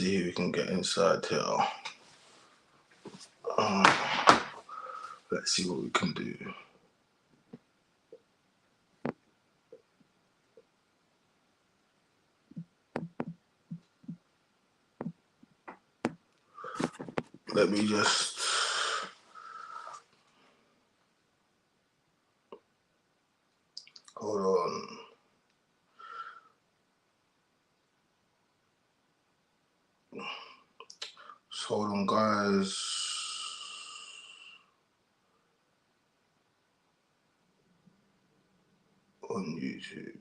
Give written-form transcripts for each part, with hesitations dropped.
see who we can get inside here. Let's see what we can do. Let me just hold on. Just hold on, guys. On YouTube.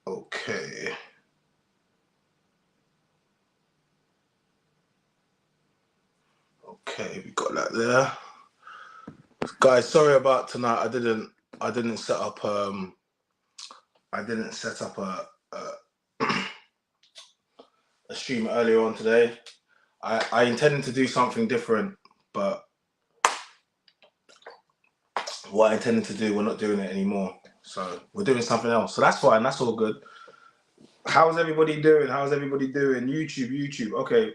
Okay. Okay, we got that there. Guys, sorry about tonight. I didn't set up a a stream earlier on today. I intended to do something different, but what I intended to do, we're not doing it anymore. So we're doing something else. So that's fine. That's all good. How's everybody doing? YouTube. Okay.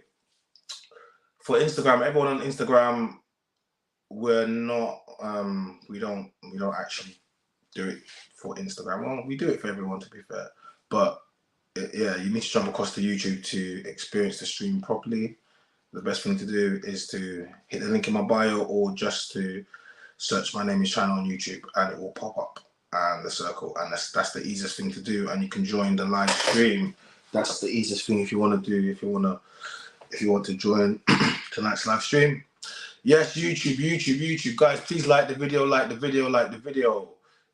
For Instagram, everyone on Instagram, we're not. We don't actually do it for Instagram. Well, we do it for everyone, to be fair. But yeah, you need to jump across to YouTube to experience the stream properly. The best thing to do is to hit the link in my bio, or just to search Mynameischyna on YouTube, and it will pop up and the circle, and that's the easiest thing to do. And you can join the live stream. That's the easiest thing if you want to do. If you want to join tonight's live stream. Yes, YouTube, guys, please like the video.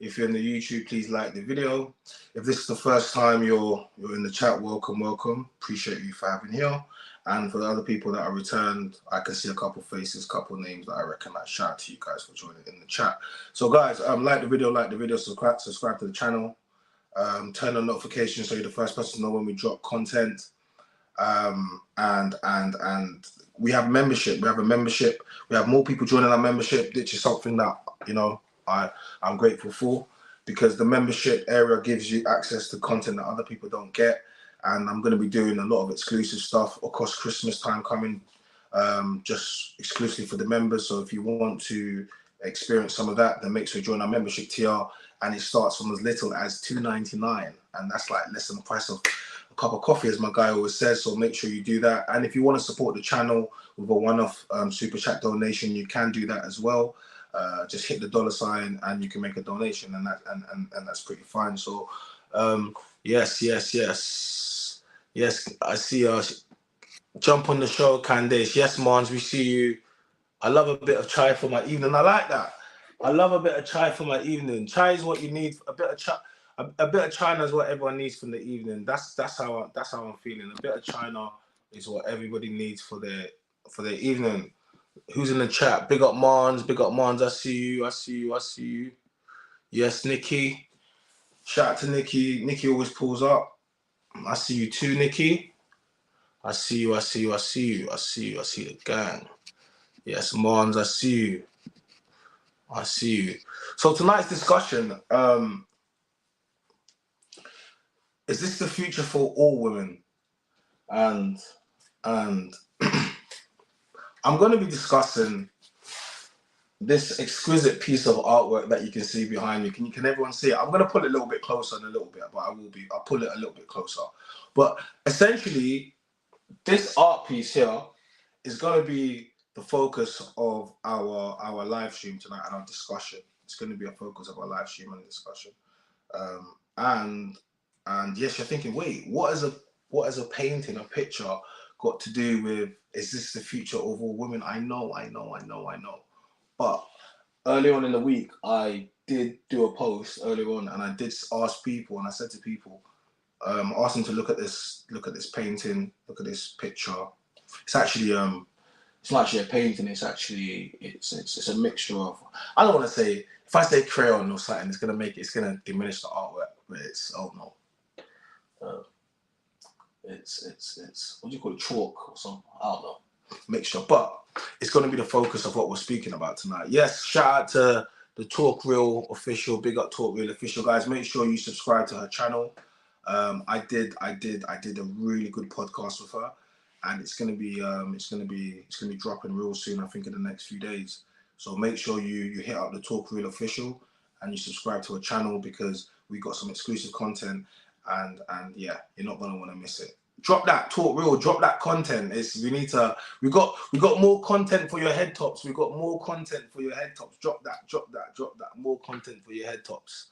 If you're in the YouTube, please like the video. If this is the first time you're in the chat, welcome. Appreciate you for having here. And for the other people that are returned, I can see a couple faces, couple names that I recognize. Shout out to you guys for joining in the chat. So guys, like the video, subscribe to the channel, turn on notifications so you're the first person to know when we drop content. And we have membership. We have a membership. We have more people joining our membership, which is something that, I'm grateful for, because the membership area gives you access to content that other people don't get. And I'm going to be doing a lot of exclusive stuff across Christmas time coming, just exclusively for the members. So if you want to experience some of that, then make sure you join our membership tier. And it starts from as little as $2.99, and that's like less than the price of a cup of coffee, as my guy always says. So make sure you do that. And if you want to support the channel with a one-off super chat donation, you can do that as well. Just hit the $sign and you can make a donation, and that's pretty fine. So yes, I see us. Jump on the show, Candace. Yes, Mons, we see you. I love a bit of chai for my evening. I like that. I love a bit of chai for my evening. Chai is what you need. A bit of China is what everyone needs from the evening. That's how I'm feeling. A bit of China is what everybody needs for their evening. Who's in the chat? Big up Mons. I see you. Yes, Nikki. Shout out to Nikki. Nikki always pulls up. I see you too, Nikki. I see you. I see the gang. Yes, Mons, I see you. So tonight's discussion, is this the future for all women? And I'm going to be discussing this exquisite piece of artwork that you can see behind me. Can everyone see it? I'm going to pull it a little bit closer in a little bit, but I'll pull it a little bit closer. But essentially, this art piece here is going to be the focus of our live stream tonight and our discussion. It's going to be a focus of our live stream and discussion. And yes, you're thinking, wait, what is a painting, a picture got to do with, is this the future of all women? I know. But earlier on in the week, I did do a post earlier on, and I did ask people, and I said to people, ask them to look at this painting, look at this picture. It's actually it's not actually a painting. It's a mixture of, I don't want to say, if I say crayon or something, it's gonna diminish the artwork. But it's it's what do you call it, chalk or something? I don't know. mixture. But it's going to be the focus of what we're speaking about tonight. Yes, shout out to the Talk Real official. Big up Talk Real official, guys. Make sure you subscribe to her channel. I did a really good podcast with her, and it's gonna be dropping real soon. I think in the next few days. So make sure you hit up the Talk Real official and you subscribe to her channel, because we got some exclusive content, and yeah, you're not gonna want to miss it. Drop that Talk Real, drop that content. We got more content for your head tops. We got more content for your head tops. Drop that. More content for your head tops.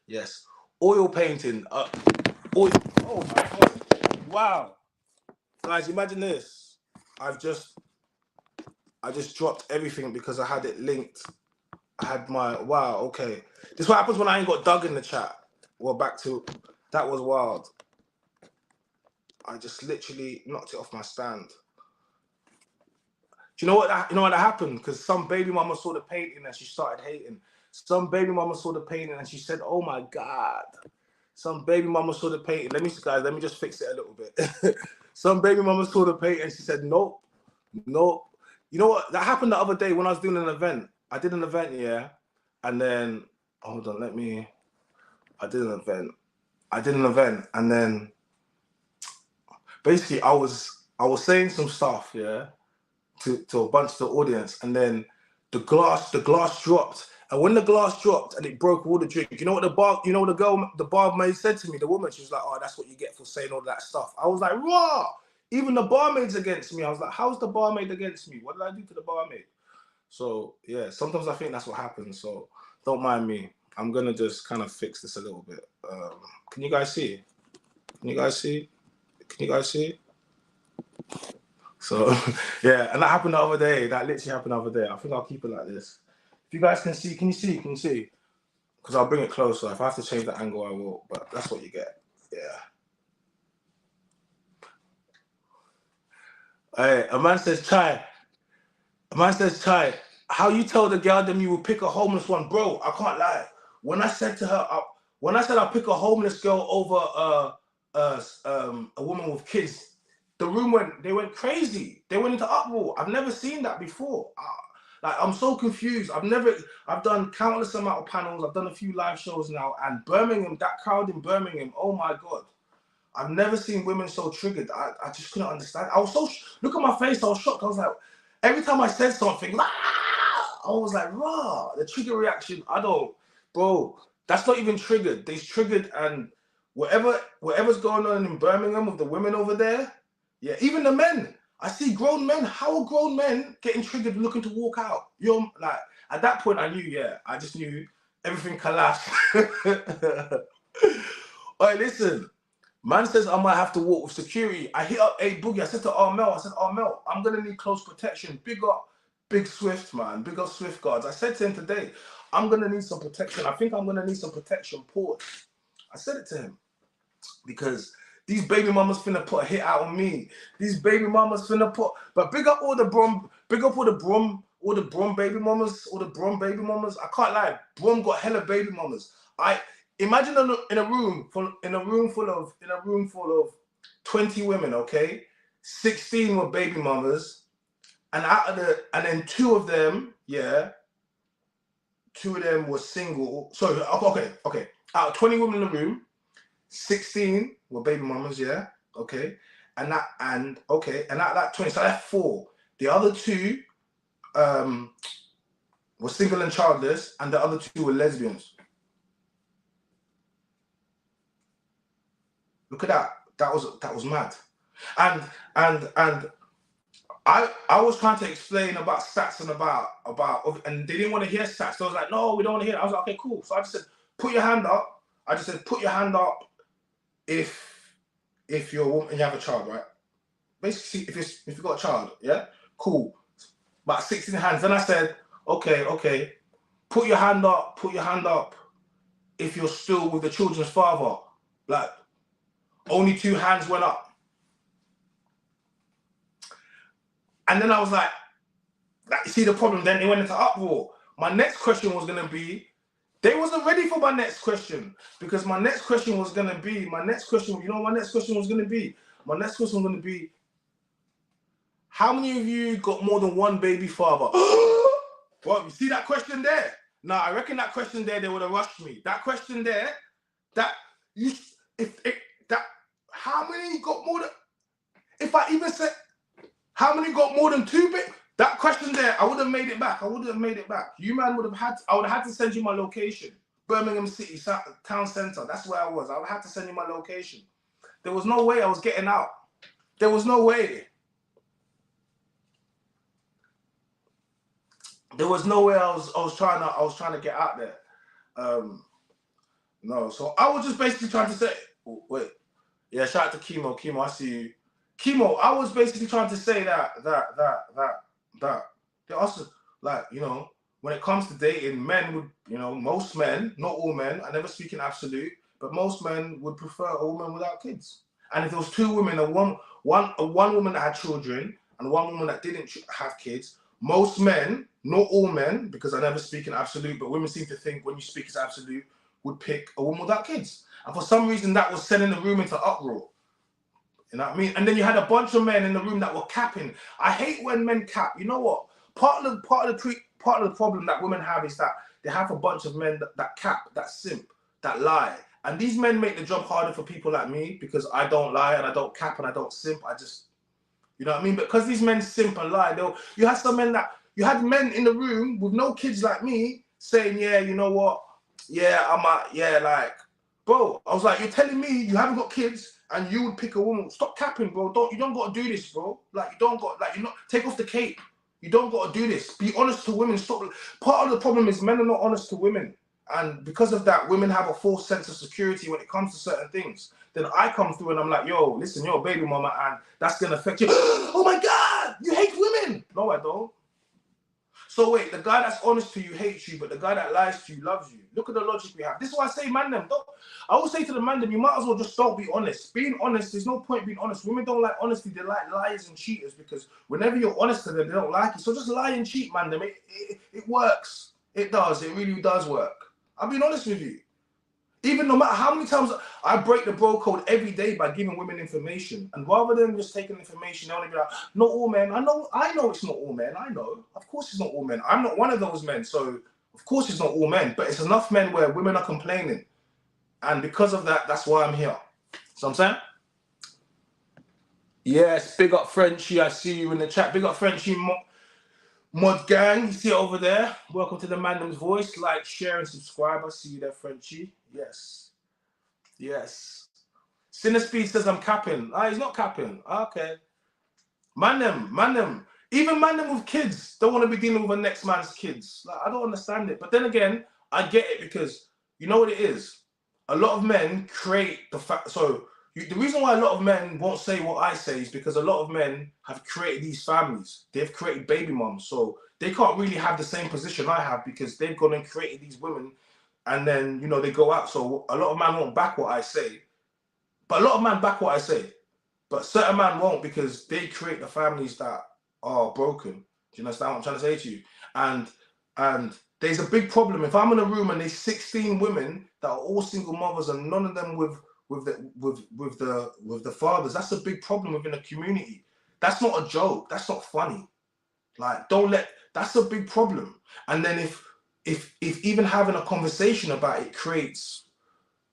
Yes. Oil painting. Oil. Oh my God. Wow. Guys, imagine this. I just dropped everything because I had it linked. I had my, wow, okay. This is what happens when I ain't got Doug in the chat. Well, back to, that was wild. I just literally knocked it off my stand. Do you know what that happened? Because some baby mama saw the painting and she started hating. Some baby mama saw the painting and she said, "Oh my God." Some baby mama saw the painting. Let me just fix it a little bit. Some baby mama saw the painting and she said, "Nope, nope." You know what? That happened the other day when I was doing an event. I did an event, yeah, and then hold on, I did an event, and then basically I was saying some stuff, yeah, to a bunch of the audience, and then the glass dropped, and when the glass dropped and it broke all the drink, you know what the barmaid said to me, the woman, she was like, "Oh, that's what you get for saying all that stuff." I was like, "Raw!" Even the barmaid's against me. I was like, "How's the barmaid against me? What did I do to the barmaid?" So yeah, sometimes I think that's what happens. So don't mind me. I'm gonna just kind of fix this a little bit. Can you guys see? Can you guys see? So yeah, and that happened the other day. That literally happened the other day. I think I'll keep it like this. If you guys can see, can you see? Because I'll bring it closer. If I have to change the angle, I will. But that's what you get. Yeah. Hey, a man says, "Chai." How you tell the girl them you will pick a homeless one, bro? I can't lie. When I said to her, I'll pick a homeless girl over a woman with kids, they went crazy. They went into uproar. I've never seen that before. Like, I'm so confused. I've done countless amount of panels. I've done a few live shows now, and Birmingham, that crowd in Birmingham, oh my God. I've never seen women so triggered. I just couldn't understand. I was so, look at my face, I was shocked. I was like, every time I said something, I was like, "Raw." The trigger reaction, bro, that's not even triggered. They's triggered, and whatever's going on in Birmingham with the women over there, yeah, even the men. I see grown men. How are grown men getting triggered looking to walk out? You're like, at that point, I knew, yeah, I just knew everything collapsed. All right, listen. Man says I might have to walk with security. I hit up A Boogie. I said to Armel, I'm going to need close protection. Big up, Big Swift, man. Big up Swift guards. I said to him today, I'm going to need some protection. I think I'm going to need some protection ports. I said it to him because these baby mamas finna put a hit out on me. These baby mamas finna put, but big up all the Brom baby mamas, I can't lie. Brom got hella baby mamas. Imagine in a room full of 20 women, okay? 16 were baby mamas, and then two of them were single. Sorry, okay. Out of 20 women in the room, 16 were baby mamas, yeah, okay. And out of that 20, so I left 4. The other 2 were single and childless, and the other 2 were lesbians. Look at that. That was mad. And I was trying to explain about stats and they didn't want to hear stats. So I was like, "No, we don't want to hear it." I was like, "Okay, cool." So I just said, "Put your hand up." I just said, "Put your hand up if you're a woman and you have a child, right?" Basically, if you've got a child, yeah? Cool. About 16 hands. Then I said, okay. Put your hand up if you're still with the children's father. Like, only 2 hands went up. And then I was like, you see the problem? Then it went into uproar. My next question was going to be, they wasn't ready for my next question, because my next question was going to be, you know what my next question was going to be? My next question was going to be, How many of you got more than one baby father? Well, you see that question there? Now, I reckon that question there, they would have rushed me. That question there, that you, that, how many got more than, if I even said, how many got more than two baby? That question there, I would have made it back. I would have made it back. You man would have had, I would have had to send you my location. Birmingham City, town centre. That's where I was. I would have had to send you my location. There was no way I was getting out. There was no way. There was no way I was trying to get out there. No, so I was just basically trying to say, oh, wait, yeah, shout out to Chemo. Chemo, I see you. Chemo, I was basically trying to say that there also, like, you know, when it comes to dating, men would, you know, most men, not all men, I never speak in absolute, but most men would prefer a woman without kids. And if there was two women, one woman that had children and one woman that didn't have kids, most men, not all men, because I never speak in absolute, but women seem to think when you speak as absolute, would pick a woman without kids. And for some reason, that was sending the room into uproar. You know what I mean? And then you had a bunch of men in the room that were capping. I hate when men cap. You know what? Part of the problem that women have is that they have a bunch of men that cap, that simp, that lie. And these men make the job harder for people like me because I don't lie and I don't cap and I don't simp. I just, you know what I mean? Because these men simp and lie. You had some men that, you had men in the room with no kids like me saying, yeah, you know what? Yeah, like, bro, I was like, you're telling me you haven't got kids and you would pick a woman. Stop capping, bro. You don't got to do this, bro. Like, you don't got, like, you're not, take off the cape. You don't got to do this. Be honest to women. Stop. Part of the problem is men are not honest to women. And because of that, women have a false sense of security when it comes to certain things. Then I come through and I'm like, yo, listen, you're a baby mama and that's going to affect you. Oh my God, you hate women. No, I don't. So wait, the guy that's honest to you hates you, but the guy that lies to you loves you. Look at the logic we have. This is why I say, man, them. I always say to the man, them, you might as well just don't be honest. Being honest, there's no point being honest. Women don't like honesty. They like liars and cheaters because whenever you're honest to them, they don't like it. So just lie and cheat, man. Them. It works. It does. It really does work. I'm being honest with you. Even no matter how many times I break the bro code every day by giving women information, and rather than just taking information, they only be like, not all men. I know it's not all men. I know. Of course it's not all men. I'm not one of those men, so of course it's not all men. But it's enough men where women are complaining, and because of that, that's why I'm here. So I'm saying, yes, big up Frenchie. I see you in the chat. Big up Frenchie. Mod gang, you see it over there. Welcome to the Mandem's Voice. Like, share, and subscribe. I see you there, Frenchie. Yes. Yes. Cinespeed says I'm capping. Ah, he's not capping. Okay. Mandem. Even Mandem with kids don't want to be dealing with the next man's kids. Like, I don't understand it. But then again, I get it because you know what it is? A lot of men create the fact. So the reason why a lot of men won't say what I say is because a lot of men have created these families. They've created baby moms. So they can't really have the same position I have because they've gone and created these women and then, you know, they go out. So a lot of men won't back what I say. But a lot of men back what I say. But certain men won't because they create the families that are broken. Do you understand what I'm trying to say to you? And there's a big problem. If I'm in a room and there's 16 women that are all single mothers and none of them with the fathers, that's a big problem within a community. That's not a joke. That's not funny. Like, that's a big problem. And then if even having a conversation about it creates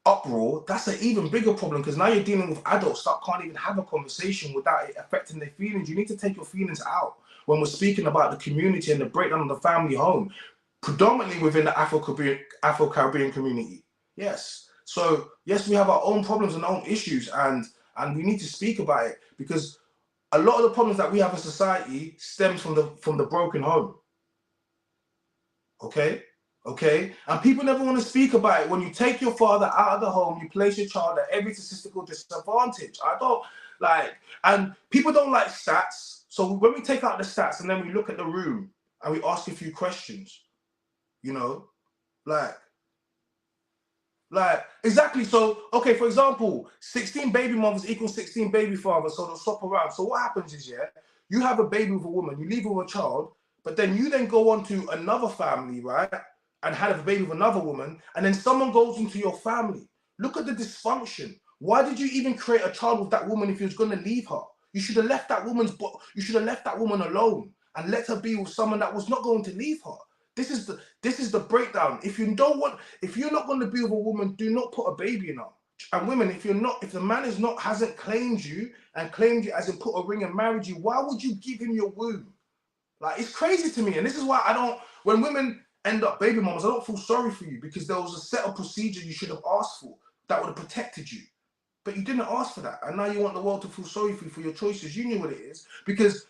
uproar, that's an even bigger problem because now you're dealing with adults that can't even have a conversation without it affecting their feelings. You need to take your feelings out when we're speaking about the community and the breakdown of the family home, predominantly within the Afro-Caribbean community. Yes. So yes, we have our own problems and our own issues, and we need to speak about it because a lot of the problems that we have in society stems from the broken home. Okay, and people never want to speak about it. When you take your father out of the home, you place your child at every statistical disadvantage. I don't like, and people don't like stats. So when we take out the stats and then we look at the room and we ask a few questions, you know, like exactly. So okay, for example, 16 baby mothers equals 16 baby fathers, so they'll swap around. So what happens is, yeah, you have a baby with a woman, you leave with a child, but then you then go on to another family, right, and have a baby with another woman, and then someone goes into your family. Look at the dysfunction. Why did you even create a child with that woman if you was going to leave her? You should have left that woman alone and let her be with someone that was not going to leave her. This is the breakdown. If you're not going to be with a woman, do not put a baby in her. And women, if the man hasn't claimed you as in put a ring and married you, why would you give him your womb? Like, it's crazy to me. And this is why when women end up baby mamas, I don't feel sorry for you, because there was a set of procedure you should have asked for that would have protected you. But you didn't ask for that. And now you want the world to feel sorry for you for your choices. You knew what it is. Because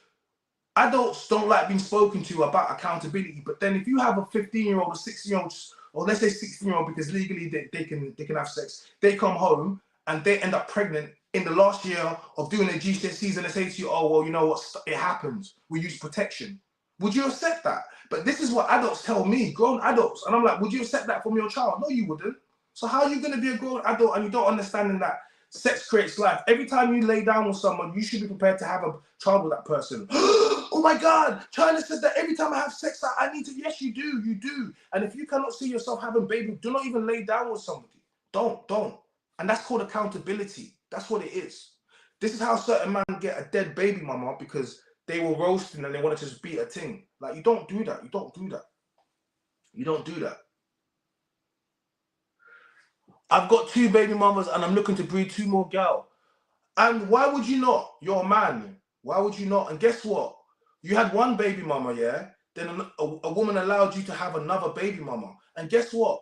adults don't like being spoken to about accountability. But then if you have a 15-year-old, a 16-year-old, or let's say 16-year-old, because legally they can have sex, they come home and they end up pregnant in the last year of doing their GCSEs, and they say to you, oh, well, you know what, it happens. We use protection. Would you accept that? But this is what adults tell me, grown adults. And I'm like, would you accept that from your child? No, you wouldn't. So how are you going to be a grown adult and you don't understand that sex creates life? Every time you lay down with someone, you should be prepared to have a child with that person. Oh my God, China said that every time I have sex, I need to. Yes, you do. And if you cannot see yourself having baby, do not even lay down with somebody. Don't. And that's called accountability. That's what it is. This is how certain men get a dead baby mama, because they were roasting and they wanted to just beat a thing. Like, you don't do that. You don't do that. I've got 2 baby mamas and I'm looking to breed 2 more gal. And why would you not? You're a man. Why would you not? And guess what? You had 1 baby mama, yeah? Then a woman allowed you to have another baby mama. And guess what?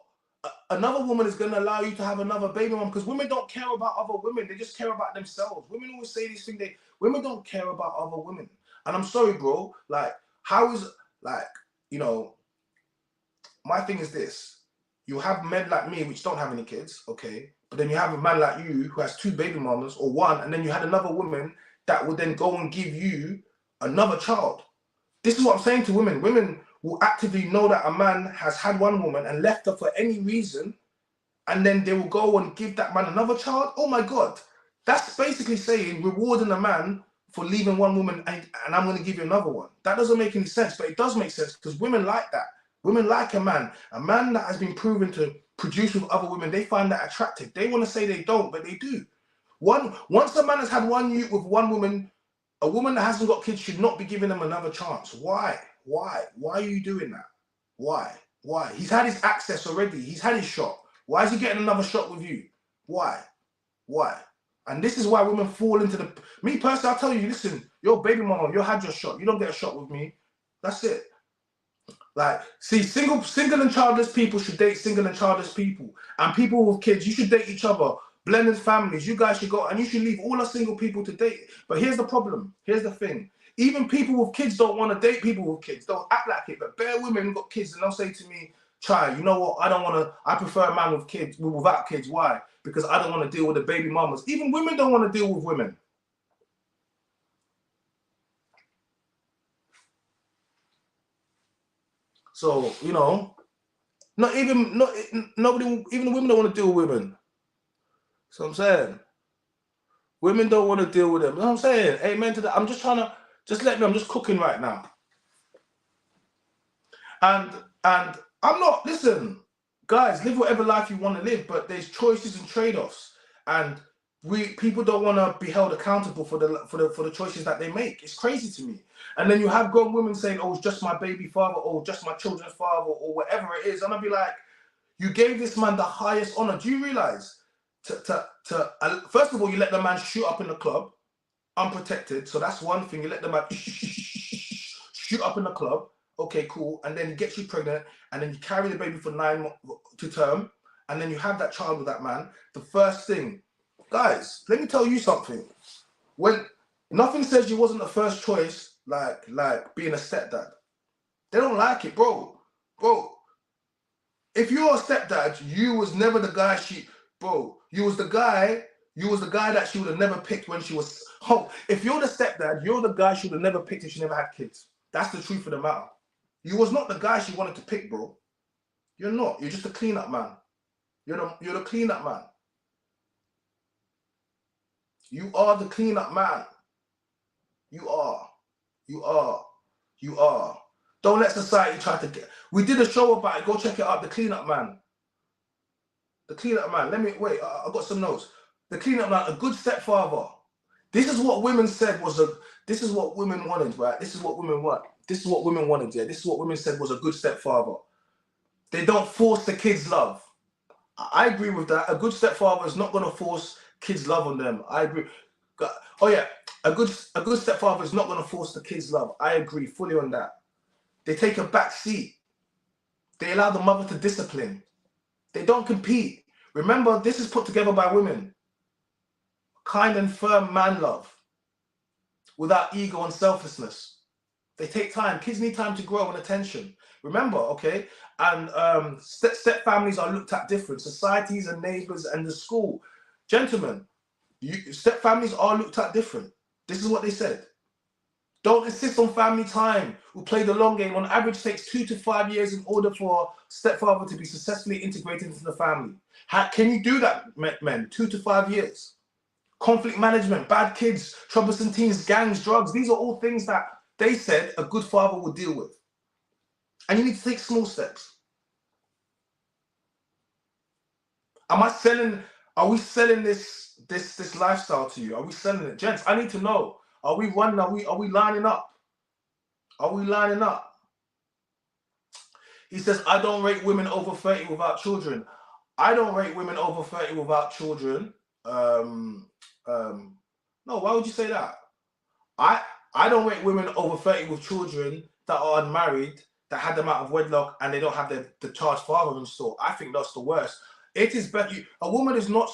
Another woman is going to allow you to have another baby mama, because women don't care about other women. They just care about themselves. Women always say these things. Women don't care about other women. And I'm sorry, bro. Like, how is, like, you know, my thing is this. You have men like me, which don't have any kids, okay? But then you have a man like you who has 2 baby mamas, or 1, and then you had another woman that would then go and give you another child. This is what I'm saying to women. Women will actively know that a man has had 1 woman and left her for any reason, and then they will go and give that man another child. Oh my God. That's basically saying rewarding a man for leaving 1 woman and I'm going to give you another one. That doesn't make any sense, but it does make sense, because women like that. Women like a man that has been proven to produce with other women. They find that attractive. They want to say they don't, but they do. Once a man has had 1 youth with 1 woman, a woman that hasn't got kids should not be giving them another chance. Why? Why are you doing that? Why? He's had his access already. He's had his shot. Why is he getting another shot with you? Why? And this is why women fall into the... Me personally, I'll tell you, listen, your baby mama, you had your shot. You don't get a shot with me. That's it. Like, see, single and childless people should date single and childless people. And people with kids, you should date each other. Blended families, you guys should go, and you should leave all the single people to date. But here's the problem. Here's the thing. Even people with kids don't want to date people with kids. They'll act like it. But bare women got kids, and they'll say to me, Chai, you know what? I prefer a man with kids, without kids. Why? Because I don't want to deal with the baby mamas. Even women don't want to deal with women. So, you know, even the women don't want to deal with women. So I'm saying, women don't want to deal with them. You know what I'm saying? Amen to that. I'm just trying to, I'm just cooking right now. And I'm not, listen, guys, live whatever life you want to live, but there's choices and trade-offs. And people don't want to be held accountable for the choices that they make. It's crazy to me. And then you have grown women saying, oh, it's just my baby father, or just my children's father, or whatever it is. And I'll be like, you gave this man the highest honor. Do you realize? First of all, you let the man shoot up in the club, unprotected. So that's one thing. You let the man shoot up in the club. Okay, cool. And then he gets you pregnant, and then you carry the baby for 9 months to term, and then you have that child with that man. The first thing, guys, let me tell you something. When nothing says you wasn't the first choice, like being a stepdad. They don't like it, bro. If you're a stepdad, you was never the guy you was the guy that she would have never picked when she was home. If you're the stepdad, you're the guy she would have never picked if she never had kids. That's the truth of the matter. You was not the guy she wanted to pick, bro. You're not. You're just a cleanup man. You're the cleanup man. You are the cleanup man. You are. Don't let society try to get... We did a show about it. Go check it out. The cleanup man. The cleanup man. Let me... Wait, I got some notes. The cleanup man, a good stepfather. This is what women said was a. This is what women wanted, right? This is what women want. This is what women wanted. Yeah. This is what women said was a good stepfather. They don't force the kids' love. I agree with that. A good stepfather is not going to force kids' love on them. I agree. Oh yeah, a good stepfather is not going to force the kids' love. I agree fully on that. They take a back seat. They allow the mother to discipline. They don't compete. Remember, this is put together by women. Kind and firm man love, without ego and selflessness. They take time. Kids need time to grow and attention. Remember, okay? And step families are looked at different. Societies and neighbors and the school. Gentlemen, step families are looked at different. This is what they said. Don't insist on family time. We'll play the long game. On average, takes 2 to 5 years in order for stepfather to be successfully integrated into the family. How can you do that, men? 2 to 5 years. Conflict management, bad kids, troublesome teens, gangs, drugs. These are all things that they said a good father would deal with. And you need to take small steps. Are we selling this lifestyle to you? Are we selling it? Gents, I need to know. Are we running? Are we lining up? Are we lining up? He says, I don't rate women over 30 without children. I don't rate women over 30 without children. No, why would you say that? I don't rate women over 30 with children that are unmarried, that had them out of wedlock, and they don't have the charged father in store. I think that's the worst. It is better. A woman is not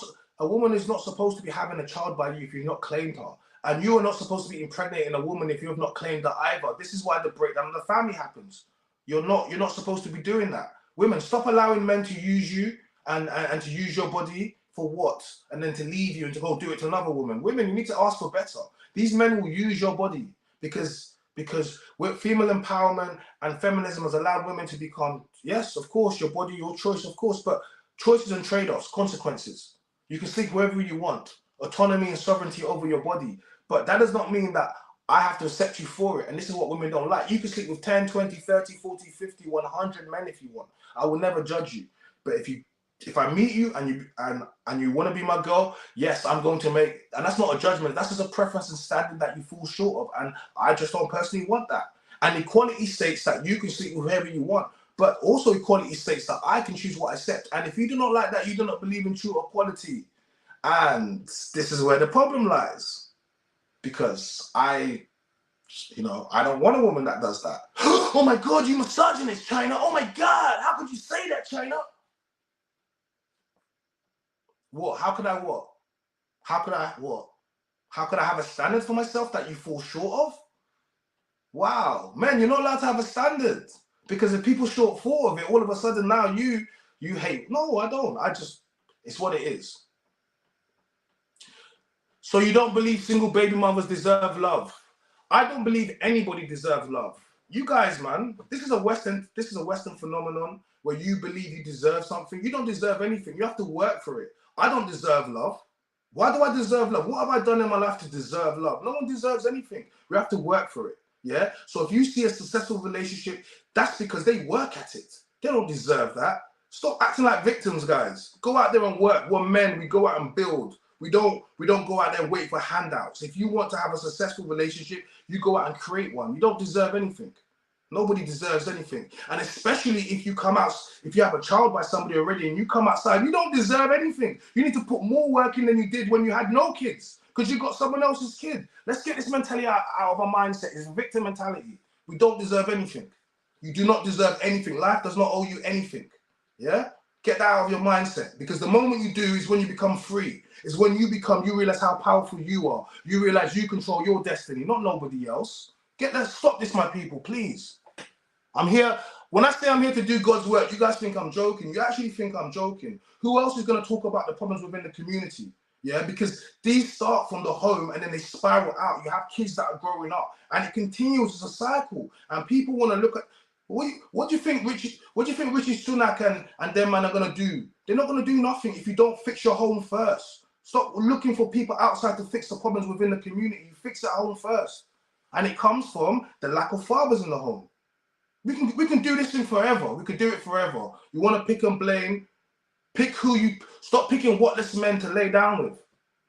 supposed to be having a child by you if you've not claimed her. And you are not supposed to be impregnating a woman if you have not claimed her either. This is why the breakdown of the family happens. You're not supposed to be doing that. Women, stop allowing men to use you and to use your body for what? And then to leave you and to go do it to another woman. Women, you need to ask for better. These men will use your body because female empowerment and feminism has allowed women to become, yes, of course, your body, your choice, of course, but choices and trade-offs, consequences. You can sleep wherever you want. Autonomy and sovereignty over your body. But that does not mean that I have to accept you for it. And this is what women don't like. You can sleep with 10, 20, 30, 40, 50, 100 men if you want. I will never judge you. But if I meet you and you want to be my girl, yes, I'm going to make, and that's not a judgment. That's just a preference and standard that you fall short of. And I just don't personally want that. And equality states that you can sleep with whoever you want. But also equality states that I can choose what I accept. And if you do not like that, you do not believe in true equality. And this is where the problem lies. Because I don't want a woman that does that. Oh my God, you misogynist, China. Oh my God, how could you say that, China? What? How could I what? How could I what? How could I have a standard for myself that you fall short of? Wow, man, you're not allowed to have a standard. Because if people fall of it, all of a sudden now you hate. No, I don't. It's what it is. So you don't believe single baby mothers deserve love? I don't believe anybody deserves love. You guys, man, this is a Western phenomenon where you believe you deserve something. You don't deserve anything. You have to work for it. I don't deserve love. Why do I deserve love? What have I done in my life to deserve love? No one deserves anything. We have to work for it. Yeah. So if you see a successful relationship, that's because they work at it. They don't deserve that. Stop acting like victims, guys. Go out there and work. We're men. We go out and build. We don't go out there and wait for handouts. If you want to have a successful relationship, you go out and create one. You don't deserve anything. Nobody deserves anything. And especially if you have a child by somebody already and you come outside, you don't deserve anything. You need to put more work in than you did when you had no kids because you got someone else's kid. Let's get this mentality out of our mindset. It's a victim mentality. We don't deserve anything. You do not deserve anything. Life does not owe you anything. Yeah? Get that out of your mindset, because the moment you do is when you become free. It's when you realize how powerful you are. You realize you control your destiny, not nobody else. Stop this, my people, please. I'm here. When I say I'm here to do God's work, you guys think I'm joking. You actually think I'm joking. Who else is going to talk about the problems within the community? Yeah, because these start from the home and then they spiral out. You have kids that are growing up and it continues as a cycle. And people want to look at, what do you think Rishi Sunak and them man are going to do? They're not going to do nothing if you don't fix your home first. Stop looking for people outside to fix the problems within the community. You fix it at home first. And it comes from the lack of fathers in the home. We can do this thing forever. We could do it forever. You want to pick and blame, stop picking whatless men to lay down with.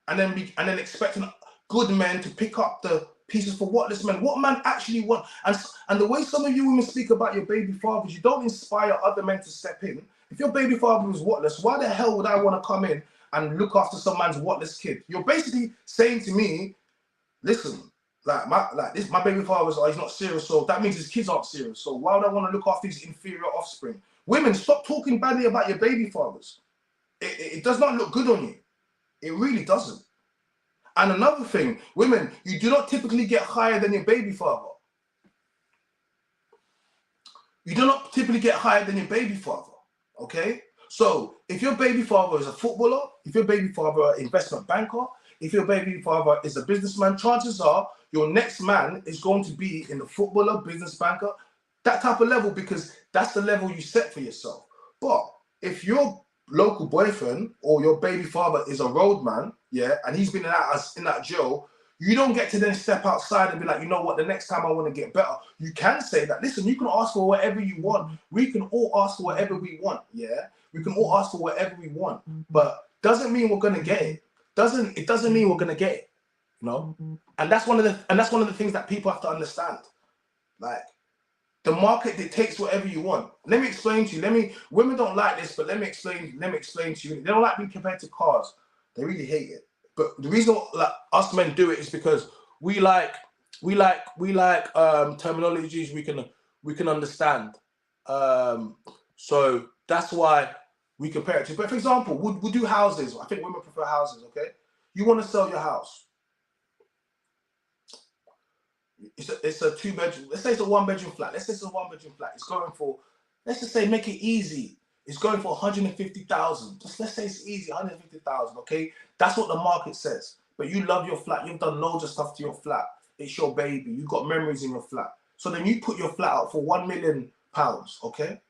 And then expecting good men to pick up the pieces for whatless men. What man actually want? And the way some of you women speak about your baby fathers, you don't inspire other men to step in. If your baby father was whatless, why the hell would I want to come in and look after some man's whatless kid? You're basically saying to me, listen, my baby father was, he's not serious, so that means his kids aren't serious. So why would I want to look after his inferior offspring? Women, stop talking badly about your baby fathers. It does not look good on you. It really doesn't. And another thing, women, you do not typically get higher than your baby father. You do not typically get higher than your baby father, okay? So if your baby father is a footballer, if your baby father is an investment banker, if your baby father is a businessman, chances are your next man is going to be in the footballer, business banker, that type of level, because that's the level you set for yourself. But if your local boyfriend or your baby father is a roadman, yeah, and he's been in that jail, you don't get to then step outside and be like, you know what, the next time I want to get better. You can say that, listen, you can ask for whatever you want. We can all ask for whatever we want, yeah? We can all ask for whatever we want, but doesn't mean we're going to get it. It doesn't mean we're going to get it, you know? And that's one of the things that people have to understand. Like, the market dictates whatever you want. Let me explain to you. Women don't like this, but let me explain to you. They don't like being compared to cars. They really hate it. But the reason us men do it is because we like terminologies we can understand. So that's why we compare it to. But for example, we'll do houses. I think women prefer houses, okay? You want to sell your house. It's a 2-bedroom. Let's say it's a 1-bedroom flat. Let's say it's a 1-bedroom flat. It's going for, let's just say, make it easy. It's going for 150,000. Just let's say it's easy, 150,000. Okay, that's what the market says. But you love your flat. You've done loads of stuff to your flat. It's your baby. You've got memories in your flat. So then you put your flat out for £1 million. Okay,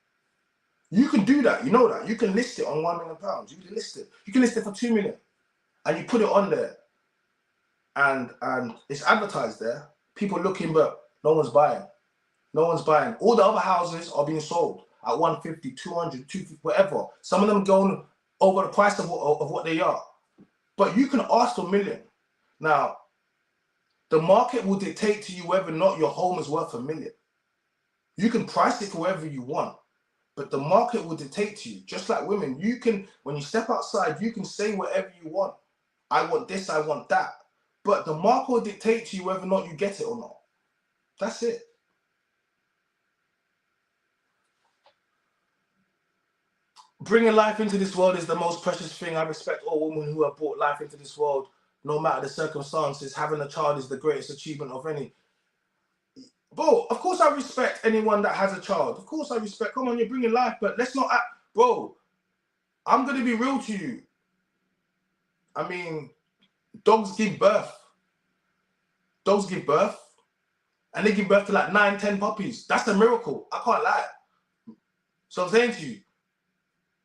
you can do that. You know that. You can list it on £1 million. You can list it. You can list it for 2 million, and you put it on there, and it's advertised there. People looking, but no one's buying. No one's buying. All the other houses are being sold at 150, 200, 250, whatever. Some of them going over the price of what they are. But you can ask for $1 million. Now, the market will dictate to you whether or not your home is worth $1 million. You can price it for whatever you want, but the market will dictate to you. Just like women, you can, when you step outside, you can say whatever you want. I want this, I want that. But the market will dictate to you whether or not you get it or not. That's it. Bringing life into this world is the most precious thing. I respect all women who have brought life into this world, no matter the circumstances. Having a child is the greatest achievement of any. Bro, of course I respect anyone that has a child. Of course I respect. Come on, you're bringing life, but let's not act. Bro, I'm going to be real to you. I mean, dogs give birth. Dogs give birth. And they give birth to like 9, 10 puppies. That's a miracle. I can't lie. So I'm saying to you,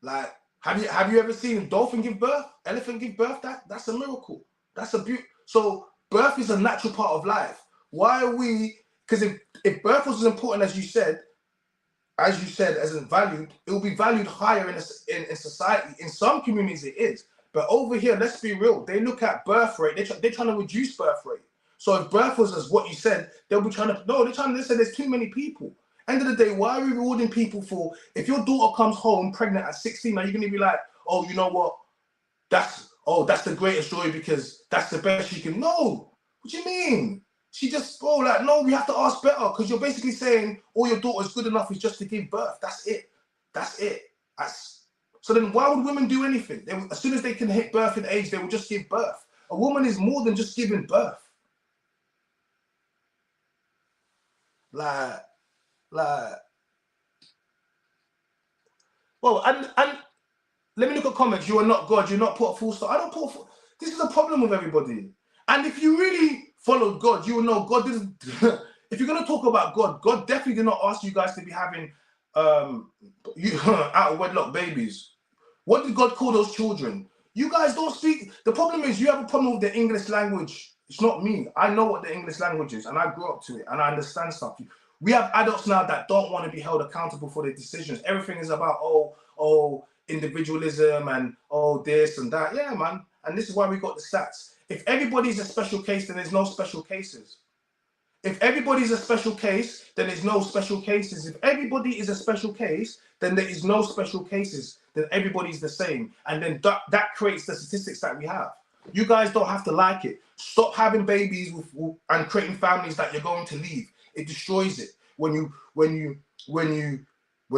like, have you ever seen a dolphin give birth? Elephant give birth? That's a miracle. That's a beauty. So birth is a natural part of life. Why are we? Because if birth was as important as you said, as in valued, it will be valued higher in society. In some communities it is. But over here, let's be real. They look at birth rate. They're trying to reduce birth rate. So if birth was as what you said, they'll be trying to, no, they're trying to say there's too many people. End of the day, why are we rewarding people for, if your daughter comes home pregnant at 16, are you going to be like, oh, you know what? That's the greatest joy because that's the best she can. No. What do you mean? She just, no, we have to ask better because you're basically saying all your daughter's good enough is just to give birth. That's it. So then why would women do anything? As soon as they can hit birthing age, they will just give birth. A woman is more than just giving birth. Like, well, and let me look at comments. You are not God. You're not put a full stop. I don't put. This is a problem with everybody. And if you really follow God, you will know God didn't. If you're gonna talk about God, God definitely did not ask you guys to be having out of wedlock babies. What did God call those children? You guys don't speak. The problem is you have a problem with the English language. It's not me. I know what the English language is, and I grew up to it, and I understand stuff. We have adults now that don't want to be held accountable for their decisions. Everything is about individualism and this and that. Yeah, man. And this is why we got the stats. If everybody's a special case, then there's no special cases. If everybody's a special case, then there's no special cases. If everybody is a special case, then there is no special cases. Then everybody's the same. And then that creates the statistics that we have. You guys don't have to like it. Stop having babies and creating families that you're going to leave. It destroys it. When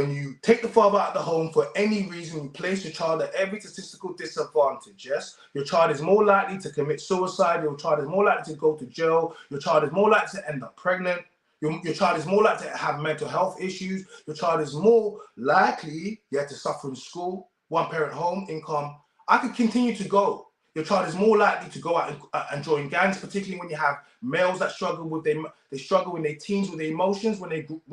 you take the father out of the home for any reason, you place your child at every statistical disadvantage, yes? Your child is more likely to commit suicide. Your child is more likely to go to jail. Your child is more likely to end up pregnant. Your child is more likely to have mental health issues. Your child is more likely, to suffer in school, one-parent home, income. I could continue to go. Your child is more likely to go out and join gangs, particularly when you have males that struggle with they struggle in their teens with their emotions. When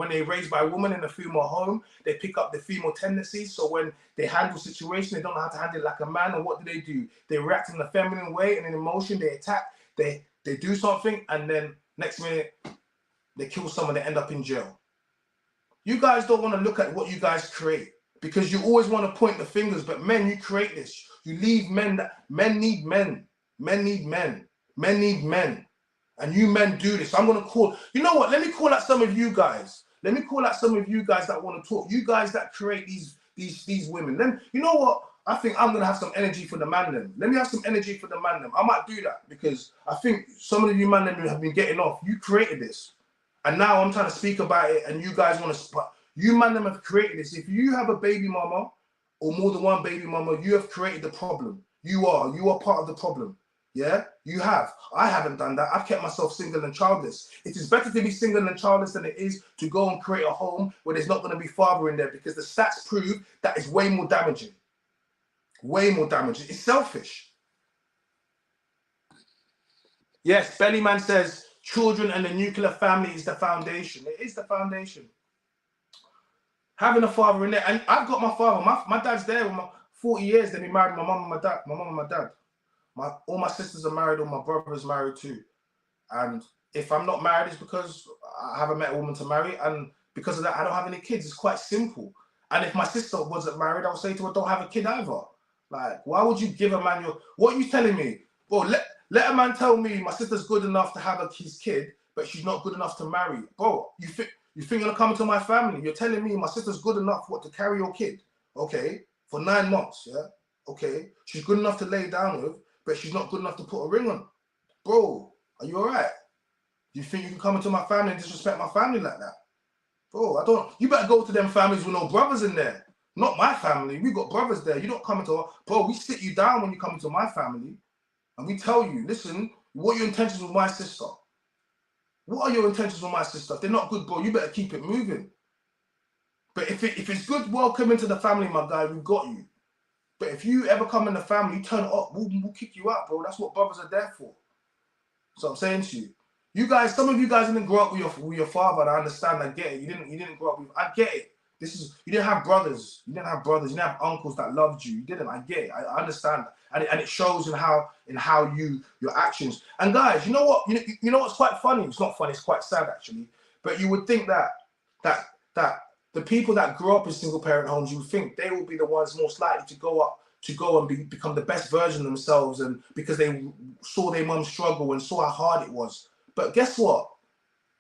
they're raised by a woman in a female home, they pick up the female tendencies. So when they handle situations, they don't know how to handle it like a man. And what do? They react in a feminine way and in emotion. They attack. They do something, and then next minute they kill someone. They end up in jail. You guys don't want to look at what you guys create, because you always want to point the fingers. But men, you create this. You leave men need men. Men need men. Men need men. And you men do this. I'm going to call, you know what? Let me call out some of you guys. Let me call out some of you guys that want to talk. You guys that create these women. Then, you know what? I think I'm going to have some energy for the man then. Let me have some energy for the man then. I might do that, because I think some of you man then have been getting off. You created this. And now I'm trying to speak about it, and you guys want to, you man them have created this. If you have a baby mama, or more than one baby mama, you have created the problem. You are part of the problem. Yeah, you have. I haven't done that. I've kept myself single and childless. It is better to be single and childless than it is to go and create a home where there's not going to be father in there, because the stats prove that is way more damaging. Way more damaging. It's selfish. Yes, Bellyman says children and the nuclear family is the foundation. It is the foundation. Having a father in there, and I've got my father. My dad's there with my 40 years. They've been married. My mum and my dad. My mum and my dad. All my sisters are married. All my brother's married too. And if I'm not married, it's because I haven't met a woman to marry, and because of that, I don't have any kids. It's quite simple. And if my sister wasn't married, I would say to her, "Don't have a kid either." Like, why would you give a man your? What are you telling me? Well, let a man tell me my sister's good enough to have his kid, but she's not good enough to marry. Bro, you think you're gonna come into my family? You're telling me my sister's good enough to carry your kid? Okay, for 9 months, yeah. Okay, she's good enough to lay down with, but she's not good enough to put a ring on. Bro, are you alright? Do you think you can come into my family and disrespect my family like that? Bro, I don't. You better go to them families with no brothers in there. Not my family. We got brothers there. You don't come into our. Bro, we sit you down when you come into my family, and we tell you, listen, what are your intentions with my sister? What are your intentions with my sister? If they're not good, bro, you better keep it moving. But if it's good, welcome into the family, my guy. We've got you. But if you ever come in the family, you turn it up, we'll kick you out, bro. That's what brothers are there for. So I'm saying to you, you guys, some of you guys didn't grow up with your father, and I understand. I get it. You didn't grow up with. I get it. You didn't have brothers. You didn't have brothers. You didn't have uncles that loved you. You didn't. I get it. I understand that. And it shows in how your actions. And guys, you know what? You know what's quite funny? It's not funny. It's quite sad actually. But you would think that the people that grow up in single parent homes, you would think they will be the ones most likely to go and become the best version of themselves, and because they saw their mum struggle and saw how hard it was. But guess what?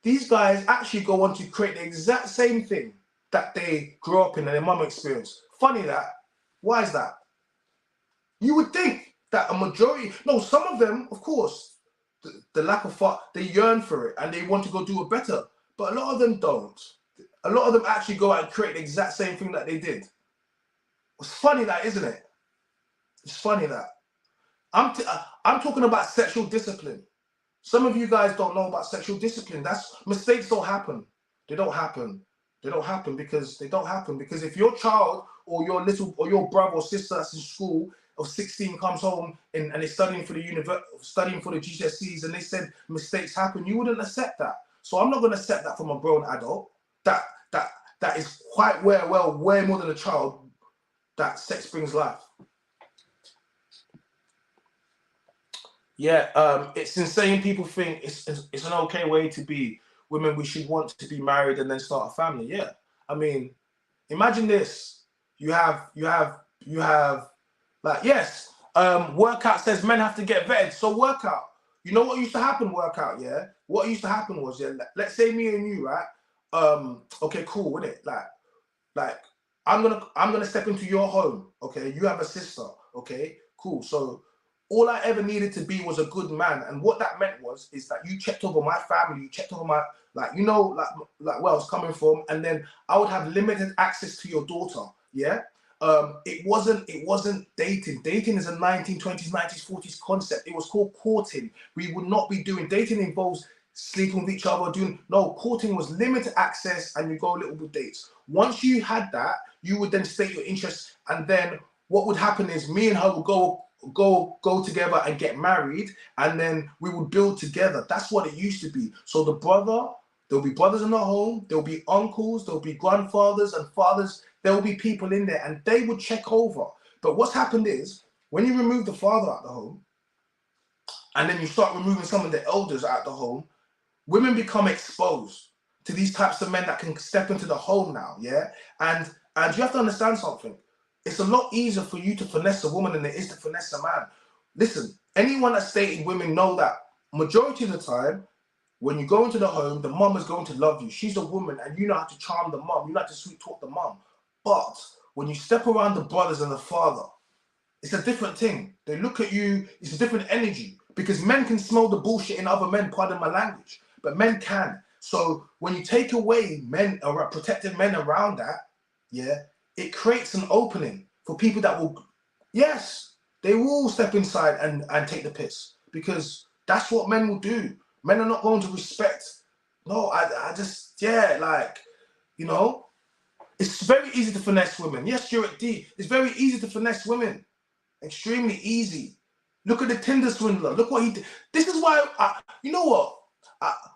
These guys actually go on to create the exact same thing that they grew up in and their mum experienced. Funny that. Why is that? You would think that a majority, no, some of them, of course, the lack of they yearn for it and they want to go do it better. But a lot of them don't. A lot of them actually go out and create the exact same thing that they did. It's funny that, isn't it? It's funny that. I'm talking about sexual discipline. Some of you guys don't know about sexual discipline. Mistakes don't happen. They don't happen. They don't happen because they don't happen. Because if your child or your brother or sister that's in school of 16 comes home and is studying for the GCSEs, and they said mistakes happen, you wouldn't accept that. So I'm not going to accept that from a grown adult. That is quite way more than a child. That sex brings life. Yeah, it's insane. People think it's an okay way to be. Women, we should want to be married and then start a family. Yeah, I mean, imagine this. You have like, yes, Workout says men have to get vetted. So workout. You know what used to happen, workout, yeah? What used to happen was, yeah, let's say me and you, right? Okay, cool, innit? Like I'm gonna step into your home, okay? You have a sister, okay? Cool. So all I ever needed to be was a good man, and what that meant is that you checked over my family, you checked over my, like, you know, like where I was coming from, and then I would have limited access to your daughter, yeah. It wasn't dating. Dating is a 1920s, 90s, 40s concept. It was called courting. We would not be doing dating. Involves sleeping with each other, doing no courting was limited access, and you go a little bit dates. Once you had that, you would then state your interests, and then what would happen is me and her would go together and get married, and then we would build together. That's what it used to be. So there'll be brothers in the home, there'll be uncles, there'll be grandfathers and fathers, there'll be people in there, and they would check over. But what's happened is, when you remove the father out of the home, and then you start removing some of the elders out of the home, women become exposed to these types of men that can step into the home now, yeah? And you have to understand something. It's a lot easier for you to finesse a woman than it is to finesse a man. Listen, anyone that's dating women know that majority of the time, when you go into the home, the mom is going to love you. She's a woman, and you know how to charm the mom. You know how to sweet talk the mom. But when you step around the brothers and the father, it's a different thing. They look at you, it's a different energy. Because men can smell the bullshit in other men, pardon my language. But men can. So when you take away men, or protected men around that, yeah, it creates an opening for people that will, yes, they will step inside and take the piss. Because that's what men will do. Men are not going to respect. No, I just, yeah, like, you know, it's very easy to finesse women. Yes, you're at D. It's very easy to finesse women. Extremely easy. Look at the Tinder swindler. Look what he did. This is why, you know what?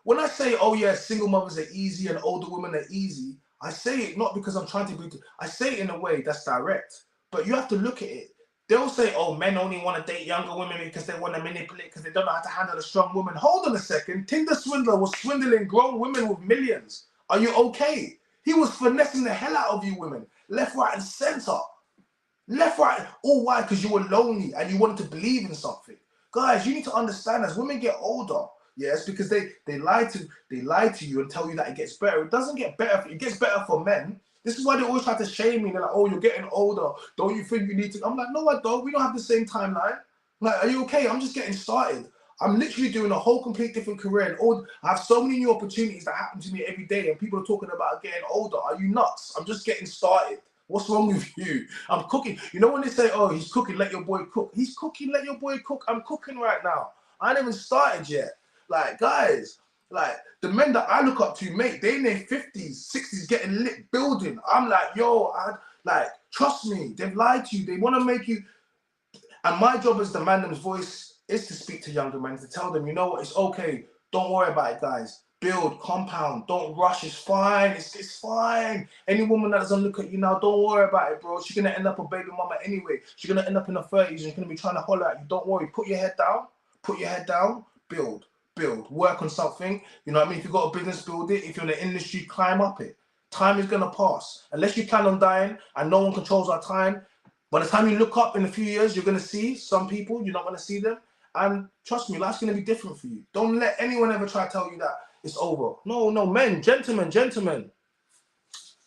When I say, oh yeah, single mothers are easy and older women are easy, I say it not because I'm trying to be, I say it in a way that's direct. But you have to look at it. They'll say, oh, men only want to date younger women because they want to manipulate, because they don't know how to handle a strong woman. Hold on a second. Tinder swindler was swindling grown women with millions. Are you okay? He was finessing the hell out of you women. Left, right, and center. Left, right. All why? Because you were lonely and you wanted to believe in something. Guys, you need to understand, as women get older, yes, because they lie to you and tell you that it gets better. It doesn't get better. It gets better for men. This is why they always try to shame me. They're like, oh, you're getting older. Don't you think you need to? I'm like, no, I don't. We don't have the same timeline. I'm like, are you okay? I'm just getting started. I'm literally doing a whole complete different career, and I have so many new opportunities that happen to me every day, and people are talking about getting older. Are you nuts? I'm just getting started. What's wrong with you? I'm cooking. You know when they say, oh, he's cooking, let your boy cook. He's cooking, let your boy cook. I'm cooking right now. I ain't even started yet. Like, guys, like, the men that I look up to, mate, they in their 50s, 60s, getting lit, building. I'm like, yo, like, trust me, they've lied to you. They want to make you. And my job as the Mynam's voice is to speak to younger men, to tell them, you know what, it's okay. Don't worry about it, guys. Build, compound, don't rush. It's fine. It's fine. Any woman that doesn't look at you now, don't worry about it, bro. She's going to end up a baby mama anyway. She's going to end up in her 30s and she's going to be trying to holler at you. Don't worry. Put your head down. Put your head down. Build. Work on something. You know what I mean? If you've got a business, build it. If you're in the industry, climb up it. Time is going to pass. Unless you plan on dying and no one controls our time, by the time you look up in a few years, you're going to see some people. You're not going to see them. And trust me, life's going to be different for you. Don't let anyone ever try to tell you that it's over. No, men, gentlemen.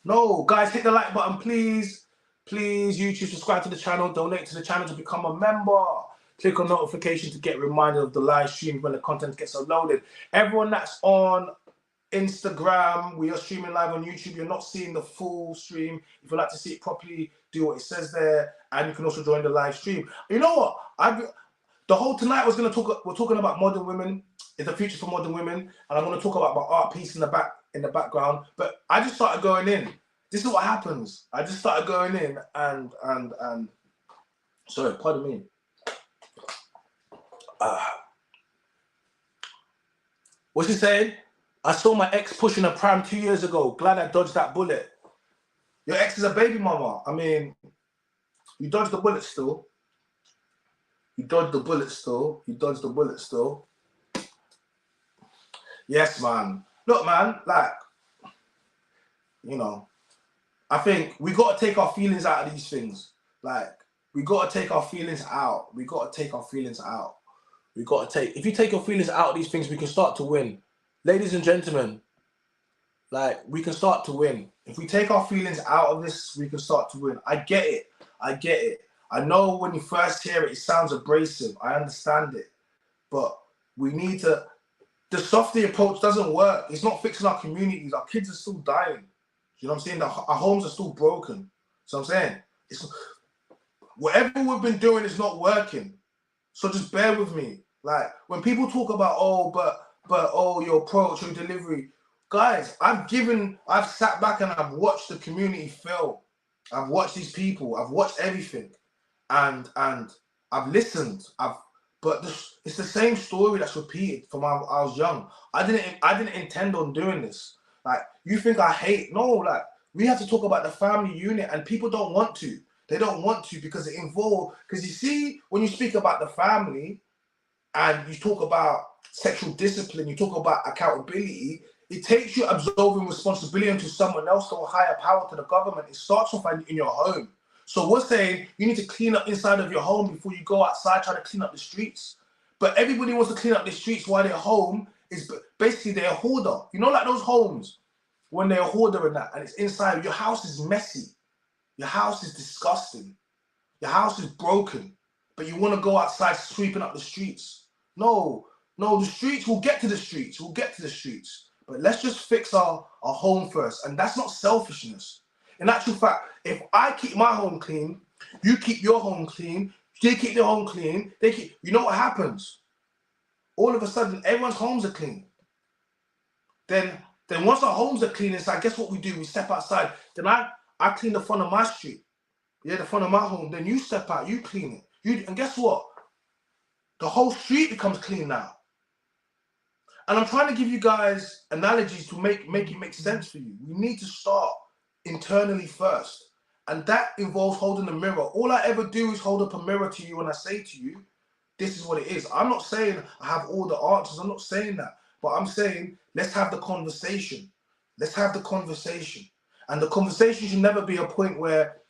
No, guys, hit the like button, please. Please, YouTube, subscribe to the channel, donate to the channel to become a member. Click on notification to get reminded of the live stream when the content gets uploaded. Everyone that's on Instagram, we are streaming live on YouTube. You're not seeing the full stream. If you'd like to see it properly, do what it says there. And you can also join the live stream. You know what? The whole tonight we're talking about modern women. It's the future for modern women, and I'm going to talk about my art piece in the background. But I just started going in. This is what happens. I just started going in, and sorry, pardon me. What's he saying? I saw my ex pushing a pram 2 years ago. Glad I dodged that bullet. Your ex is a baby mama. I mean, you dodged the bullet still. You dodged the bullet still. Yes, man. Look, man, like, you know, I think we got to take our feelings out of these things. Like, we got to take our feelings out. We got to take our feelings out. We got to take, if you take your feelings out of these things, we can start to win. Ladies and gentlemen, like, we can start to win. If we take our feelings out of this, we can start to win. I get it. I get it. I know when you first hear it, it sounds abrasive. I understand it. But we need to, the softy approach doesn't work. It's not fixing our communities. Our kids are still dying. You know what I'm saying? Our homes are still broken. So I'm saying, it's, whatever we've been doing is not working. So just bear with me. Like, when people talk about, your approach, your delivery, guys, I've sat back and I've watched the community fail. I've watched these people. I've watched everything, and I've listened. But it's the same story that's repeated from when I was young. I didn't intend on doing this. Like, you think I hate? No, like, we have to talk about the family unit, and people don't want to. They don't want to because it involves. Because you see, when you speak about the family, and you talk about sexual discipline, you talk about accountability, it takes you absolving responsibility into someone else, to a higher power, to the government. It starts off in your home. So we're saying you need to clean up inside of your home before you go outside, try to clean up the streets. But everybody wants to clean up the streets while their home is basically they're a hoarder. You know, like those homes when they're a hoarder and that, and it's inside. Your house is messy. Your house is disgusting. Your house is broken. But you want to go outside sweeping up the streets. No, the streets, we'll get to the streets. We'll get to the streets. But let's just fix our home first. And that's not selfishness. In actual fact, if I keep my home clean, you keep your home clean, they keep their home clean, you know what happens? All of a sudden, everyone's homes are clean. Then once our homes are clean inside, guess what we do? We step outside. Then I clean the front of my street. Yeah, the front of my home. Then you step out, you clean it. And guess what? The whole street becomes clean now. And I'm trying to give you guys analogies to make it make sense for you. We need to start internally first. And that involves holding a mirror. All I ever do is hold up a mirror to you and I say to you, this is what it is. I'm not saying I have all the answers. I'm not saying that. But I'm saying, let's have the conversation. Let's have the conversation. And the conversation should never be a point where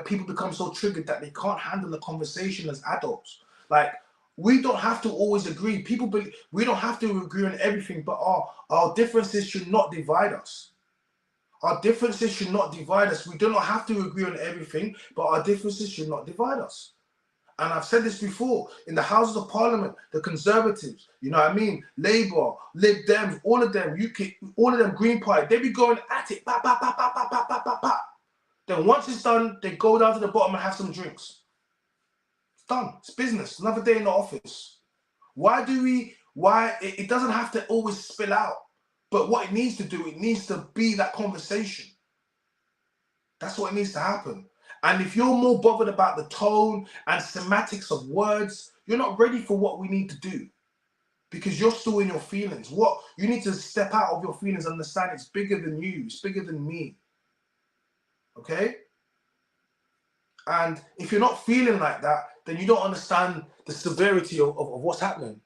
people become so triggered that they can't handle the conversation as adults. Like, we don't have to always agree. We don't have to agree on everything, but our differences should not divide us. Our differences should not divide us. We do not have to agree on everything, but our differences should not divide us. And I've said this before, in the Houses of Parliament, the Conservatives, you know what I mean, Labour, Lib Dems, all of them, UKIP, all of them, Green Party, they be going at it, pa, pa, pa, pa, pa, pa, pa, pa, pa. Then once it's done, they go down to the bottom and have some drinks. It's done. It's business. Another day in the office. It doesn't have to always spill out. But what it needs to do, it needs to be that conversation. That's what it needs to happen. And if you're more bothered about the tone and semantics of words, you're not ready for what we need to do. Because you're still in your feelings. What you need to step out of your feelings, understand it's bigger than you, it's bigger than me. Okay? And if you're not feeling like that, then you don't understand the severity of what's happening.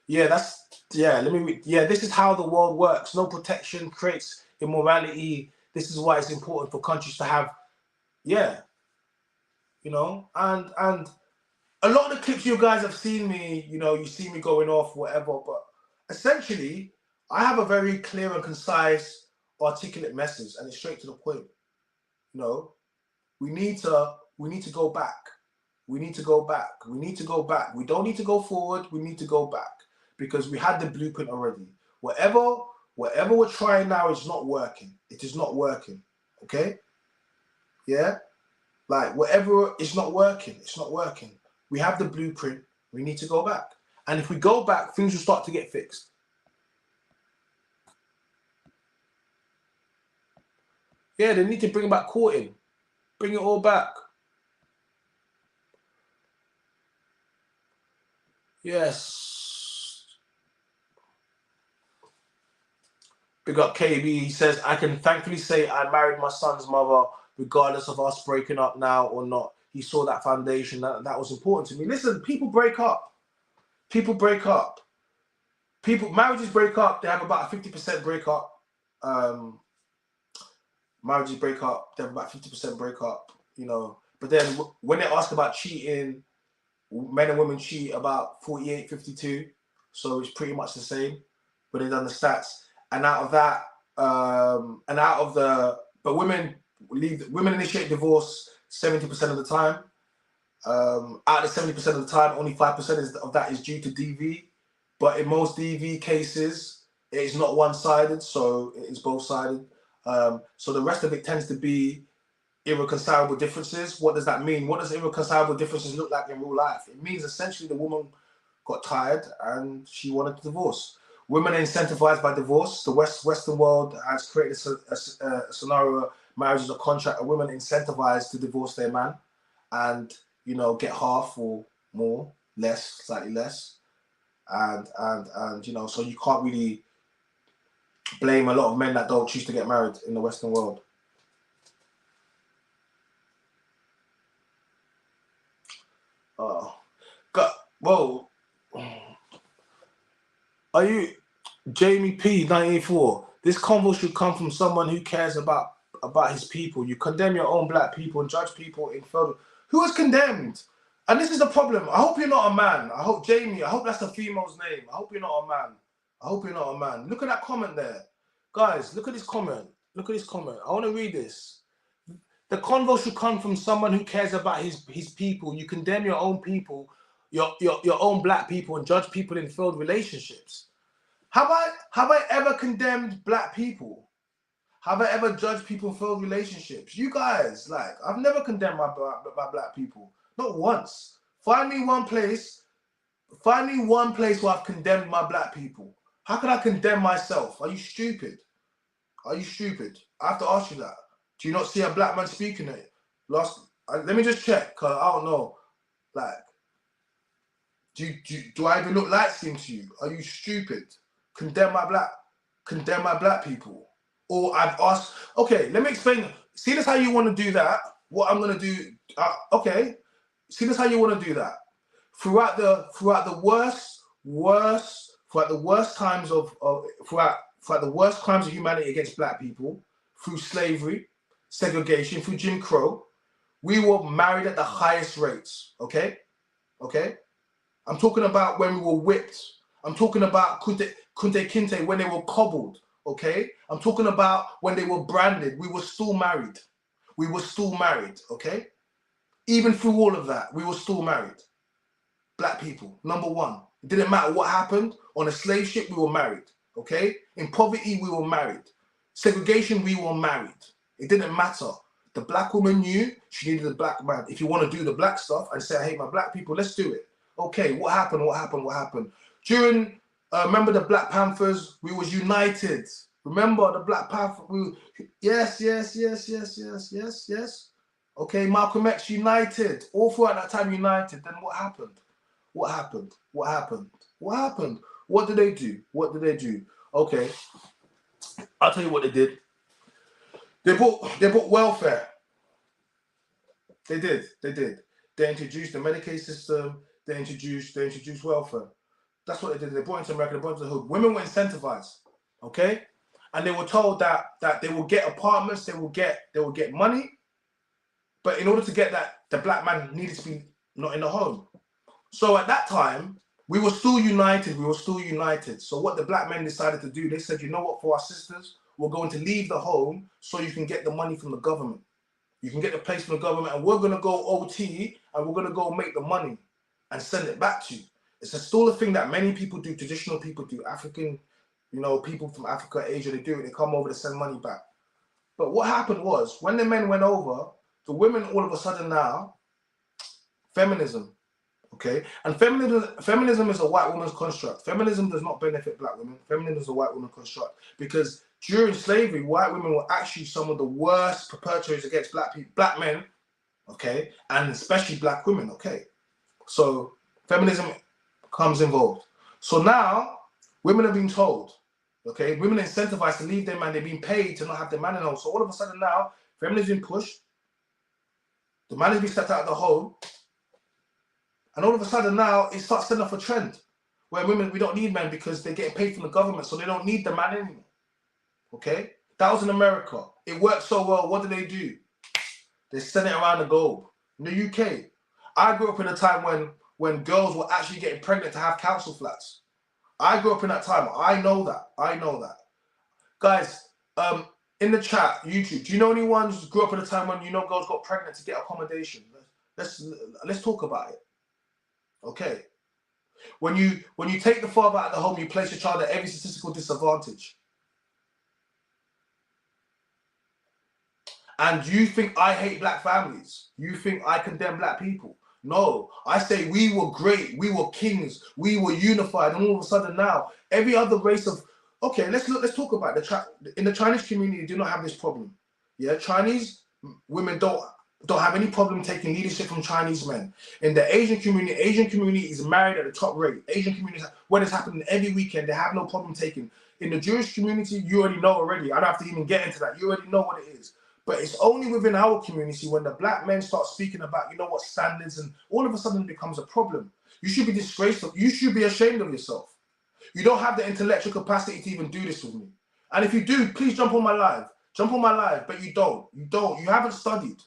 This is how the world works. No protection creates immorality. This is why it's important for countries to have, and a lot of the clips you guys have seen me, you see me going off, whatever, but essentially, I have a very clear and concise, articulate message, and it's straight to the point. We need to go back. We need to go back. We need to go back. We don't need to go forward. We need to go back because we had the blueprint already. Whatever we're trying now is not working. It is not working. Okay? Yeah? Like, whatever is not working, it's not working. We have the blueprint. We need to go back. And if we go back, things will start to get fixed. Yeah, they need to bring back courting. Bring it all back. Yes. Big up KB. He says, I can thankfully say I married my son's mother, regardless of us breaking up now or not. He saw that foundation. That was important to me. Listen, people break up. People break up. Marriages break up. They have about a 50% breakup marriages break up. They have about 50% break up. You know, but then when they ask about cheating, men and women cheat about 48, 52. So it's pretty much the same. But they've done the stats, and out of that, but women initiate divorce 70% of the time. Out of the 70% of the time, only 5% of that is due to DV. But in most DV cases, it is not one-sided, so it is both-sided. So the rest of it tends to be irreconcilable differences. What does that mean? What does irreconcilable differences look like in real life? It means essentially the woman got tired and she wanted a divorce. Women are incentivized by divorce. The Western world has created a scenario where marriage is a contract. And women incentivized to divorce their man and, you know, get half or more, less, slightly less. And you know, so you can't really blame a lot of men that don't choose to get married in the Western world. Whoa. Are you Jamie P 1984? This convo should come from someone who cares about his people. You condemn your own black people and judge people in further. Who is condemned? And this is the problem. I hope you're not a man. I hope Jamie, I hope that's the female's name. I hope you're not a man. I hope you're not a man. Look at that comment there. Guys, look at this comment. Look at this comment. I want to read this. The convo should come from someone who cares about his people. You condemn your own people, your own black people, and judge people in failed relationships. Have I ever condemned black people? Have I ever judged people in failed relationships? You guys, like, I've never condemned my black people. Not once. Find me one place where I've condemned my black people. How can I condemn myself? Are you stupid? Are you stupid? I have to ask you that. Do you not see a black man speaking it? Let me just check, because I don't know. Like, do I even look light-skinned to you? Are you stupid? Condemn my black people. Or I've asked, okay, let me explain. See this how you want to do that? What I'm going to do, okay. See this how you want to do that? Throughout the worst crimes of humanity against black people, through slavery, segregation, through Jim Crow, we were married at the highest rates, okay? I'm talking about when we were whipped. I'm talking about Kunte Kinte when they were cobbled, okay? I'm talking about when they were branded. We were still married. Okay? Even through all of that, we were still married. Black people, number one. It didn't matter what happened. On a slave ship, we were married, okay? In poverty, we were married. Segregation, we were married. It didn't matter. The black woman knew she needed a black man. If you want to do the black stuff and say, I hate my black people, let's do it. Okay, what happened? During, remember the Black Panthers? We was united. Remember the Black Panther? Yes. Okay, Malcolm X united. All throughout that time united. Then what happened? What did they do? Okay, I'll tell you what they did. They bought welfare. They did. They introduced the Medicaid system. They introduced welfare. That's what they did. They brought into America. They brought into the hood. Women were incentivized, okay, and they were told that they will get apartments. They will get money, but in order to get that, the black man needed to be not in the home. So at that time, we were still united. So what the black men decided to do, they said, you know what, for our sisters, we're going to leave the home so you can get the money from the government. You can get the place from the government, and we're going to go OT, and we're going to go make the money and send it back to you. It's still a thing that many people do, traditional people do, African, people from Africa, Asia, they do it. They come over to send money back. But what happened was, when the men went over, the women all of a sudden now, feminism, okay? And feminism is a white woman's construct. Feminism does not benefit black women. Feminism is a white woman construct, because during slavery, white women were actually some of the worst perpetrators against black men, okay? And especially black women, okay? So feminism comes involved. So now women are being told, okay, women are incentivized to leave their man. They're being paid to not have their man in the home. So all of a sudden now, feminism is being pushed. The man is being stepped out of the home. And all of a sudden now, it starts setting off a trend where women, we don't need men because they're getting paid from the government. So they don't need the man anymore. Okay? That was in America. It worked so well. What did? They sent it around the globe. In the UK, I grew up in a time when girls were actually getting pregnant to have council flats. I grew up in that time. I know that. Guys, in the chat, YouTube, do you know anyone who grew up in a time when girls got pregnant to get accommodation? Let's talk about it. Okay. When you take the father out of the home, you place your child at every statistical disadvantage. And you think I hate black families? You think I condemn black people? No, I say we were great, we were kings, we were unified, and all of a sudden now every other race of let's talk about in the Chinese community do not have this problem. Yeah, Chinese women don't have any problem taking leadership from Chinese men. In the Asian community is married at the top rate. Asian communities, when it's happening every weekend, they have no problem taking. In the Jewish community, you already know already. I don't have to even get into that. You already know what it is. But it's only within our community when the black men start speaking about, standards, and all of a sudden it becomes a problem. You should be disgraced. You should be ashamed of yourself. You don't have the intellectual capacity to even do this with me. And if you do, please jump on my live. Jump on my live, but you don't. You haven't studied.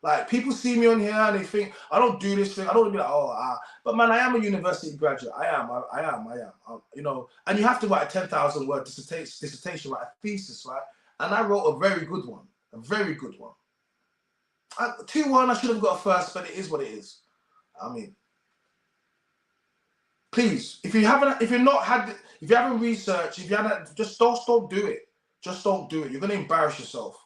Like, people see me on here and they think, I don't do this thing. I don't want to be like, but man, I am a university graduate. I am. And you have to write a 10,000 word dissertation, write a thesis, right? And I wrote a very good one. A very good one. 2-1, I should have got a first, but it is what it is. I mean, please, if you haven't researched, just don't do it. Just don't do it. You're gonna embarrass yourself.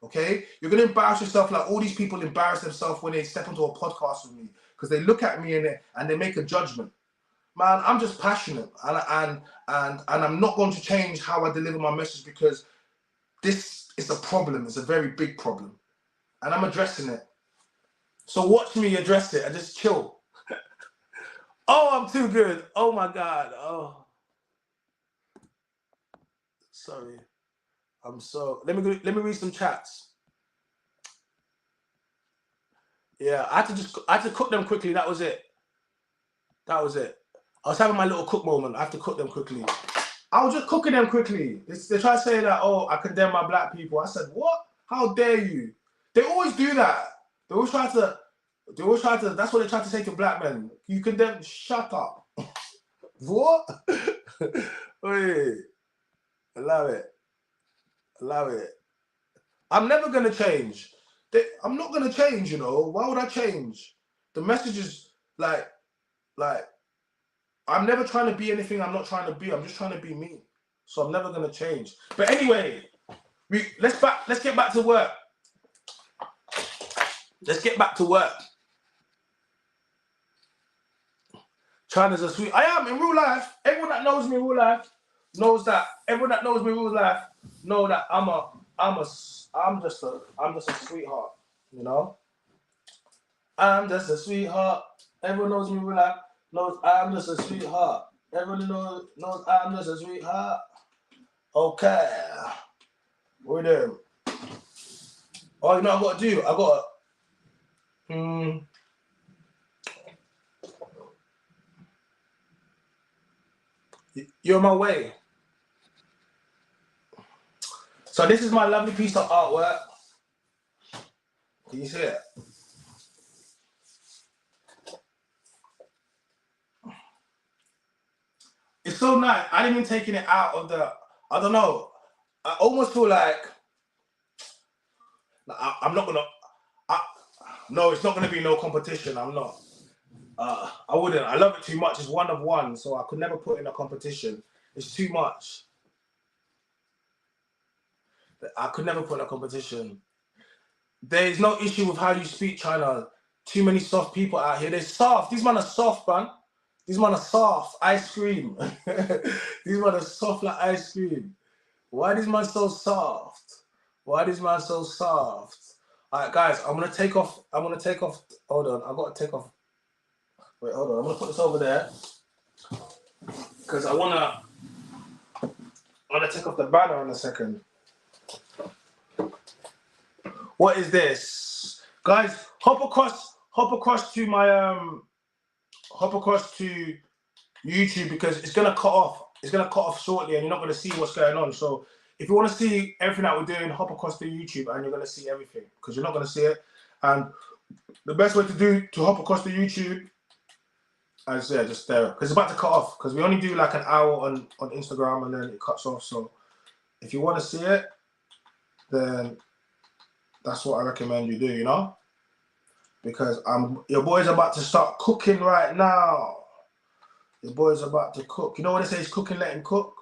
Okay? You're gonna embarrass yourself like all these people embarrass themselves when they step into a podcast with me, because they look at me and they make a judgment. Man, I'm just passionate, and I'm not going to change how I deliver my message, because this is a problem. It's a very big problem, and I'm addressing it. So watch me address it and just chill. Oh, I'm too good. Oh my God. Oh, sorry. Let me read some chats. Yeah, I had to cook them quickly. That was it. I was having my little cook moment. I have to cook them quickly. I was just cooking them quickly. They try to say that, I condemn my black people. I said, what? How dare you? They always do that. They always try to, that's what they try to say to black men. You condemn, shut up. What? Wait. Allow it. I'm never going to change. I'm not going to change, Why would I change? The message is like, I'm never trying to be anything I'm not trying to be. I'm just trying to be me. So I'm never going to change. But anyway, let's get back to work. Let's get back to work. China's a sweet. I am in real life. Everyone that knows me in real life knows that. Everyone that knows me in real life know that I'm just a sweetheart. I'm just a sweetheart. Everyone knows me in real life. Knows I'm just a sweetheart. Everyone knows I'm just a sweetheart. Okay. We're there. Oh, I got to do? I got to... You're on my way. So this is my lovely piece of artwork. Can you see it? It's so nice. I didn't even taking it out of the... I don't know. I almost feel like... I'm not going to... No, it's not going to be no competition. I'm not. I wouldn't. I love it too much. It's one of one, so I could never put in a competition. It's too much. I could never put in a competition. There is no issue with how you speak, China. Too many soft people out here. They're soft. These men are soft, man. These men are soft. Ice cream. These men are soft like ice cream. Why these men so soft? Why these men so soft? All right, guys, I'm gonna take off. Hold on, I gotta take off. Wait, hold on. I'm gonna put this over there because I wanna take off the banner in a second. What is this, guys? Hop across to my hop across to YouTube because it's gonna cut off. It's gonna cut off shortly, and you're not gonna see what's going on. So if you want to see everything that we're doing, hop across to YouTube and you're going to see everything, because you're not going to see it. And the best way to hop across to YouTube, as yeah, just there, because it's about to cut off, because we only do like an hour on Instagram and then it cuts off. So if you want to see it, then that's what I recommend you do, you know, because your boy's about to start cooking right now. Your boy's about to cook. You know what they say? He's cooking, let him cook.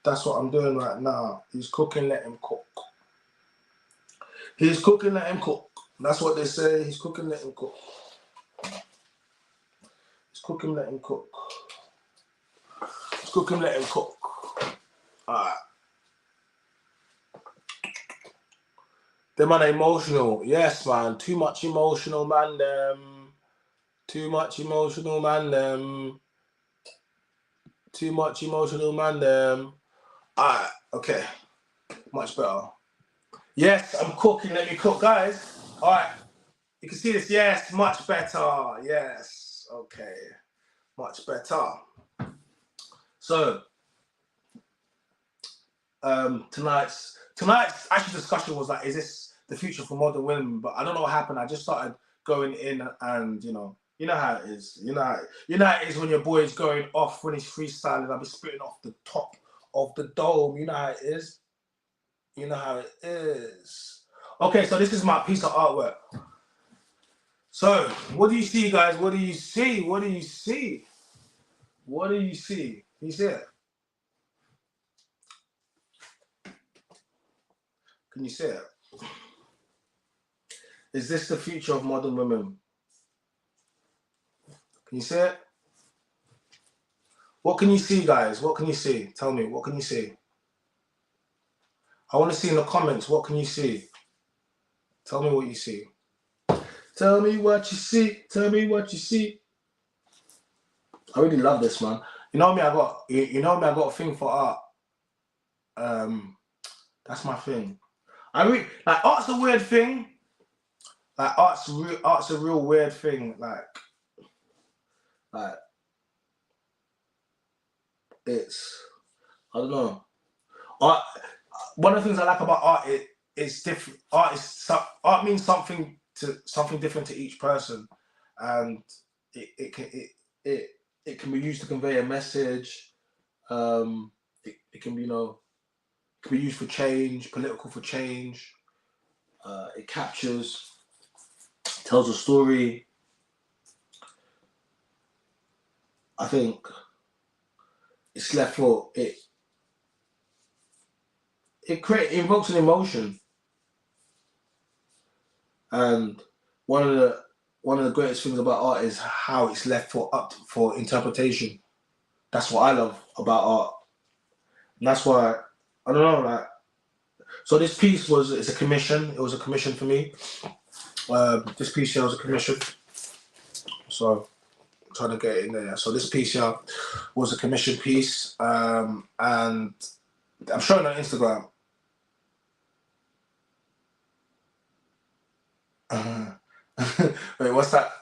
That's what I'm doing right now. He's cooking, let him cook. He's cooking, let him cook. That's what they say. He's cooking, let him cook. He's cooking, let him cook. He's cooking, let him cook. Alright. The man are emotional. Yes, man. Too much emotional, man. Too much emotional, man. Too much emotional, man. Alright, okay. Much better. Yes, I'm cooking. Let me cook, guys. Alright. You can see this. Yes, much better. Yes. Okay. Much better. So, tonight's actual discussion was like, is this the future for modern women? But I don't know what happened. I just started going in, and you know how it is. You know how it is when your boy is going off, when he's freestyling. I'll be spitting off the top of the dome. You know how it is. You know how it is. Okay, so this is my piece of artwork. So, what do you see, guys? What do you see? What do you see? What do you see? Can you see it? Can you see it? Is this the future of modern women? Can you see it? What can you see, guys? What can you see? Tell me, what can you see? I want to see in the comments, what can you see? Tell me what you see. Tell me what you see. Tell me what you see. I really love this, man. You know me, I got a thing for art. That's my thing. Like, art's a weird thing. Like, art's a real weird thing. Like it's, I don't know. Art. One of the things I like about art, it's different. Art means something different to each person, and it can be used to convey a message. It can be, it can be used for change, political for change. It captures, tells a story. I think it's left for it. It invokes an emotion, and one of the greatest things about art is how it's left up for interpretation. That's what I love about art, and that's why I don't know. Like, so this piece it's a commission. It was a commission for me. This piece here was a commission. So I'm trying to get it in there. So this piece here was a commission piece, and I'm showing it on Instagram. Wait, what's that?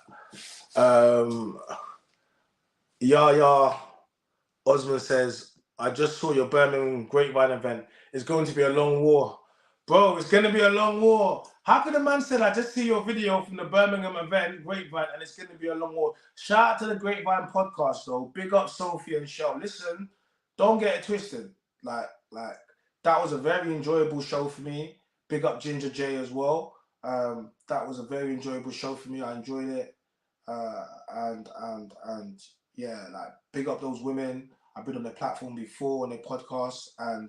Yaya Osman says, I just saw your Birmingham Grapevine event. It's going to be a long war. Bro, it's going to be a long war. How could a man say, I just see your video from the Birmingham event, Grapevine, and it's going to be a long war? Shout out to the Grapevine podcast, though. Big up Sophie and Shell. Listen, don't get it twisted. Like that was a very enjoyable show for me. Big up Ginger J as well. That was a very enjoyable show for me. I enjoyed it. And yeah, like, big up those women. I've been on their platform before on their podcast, and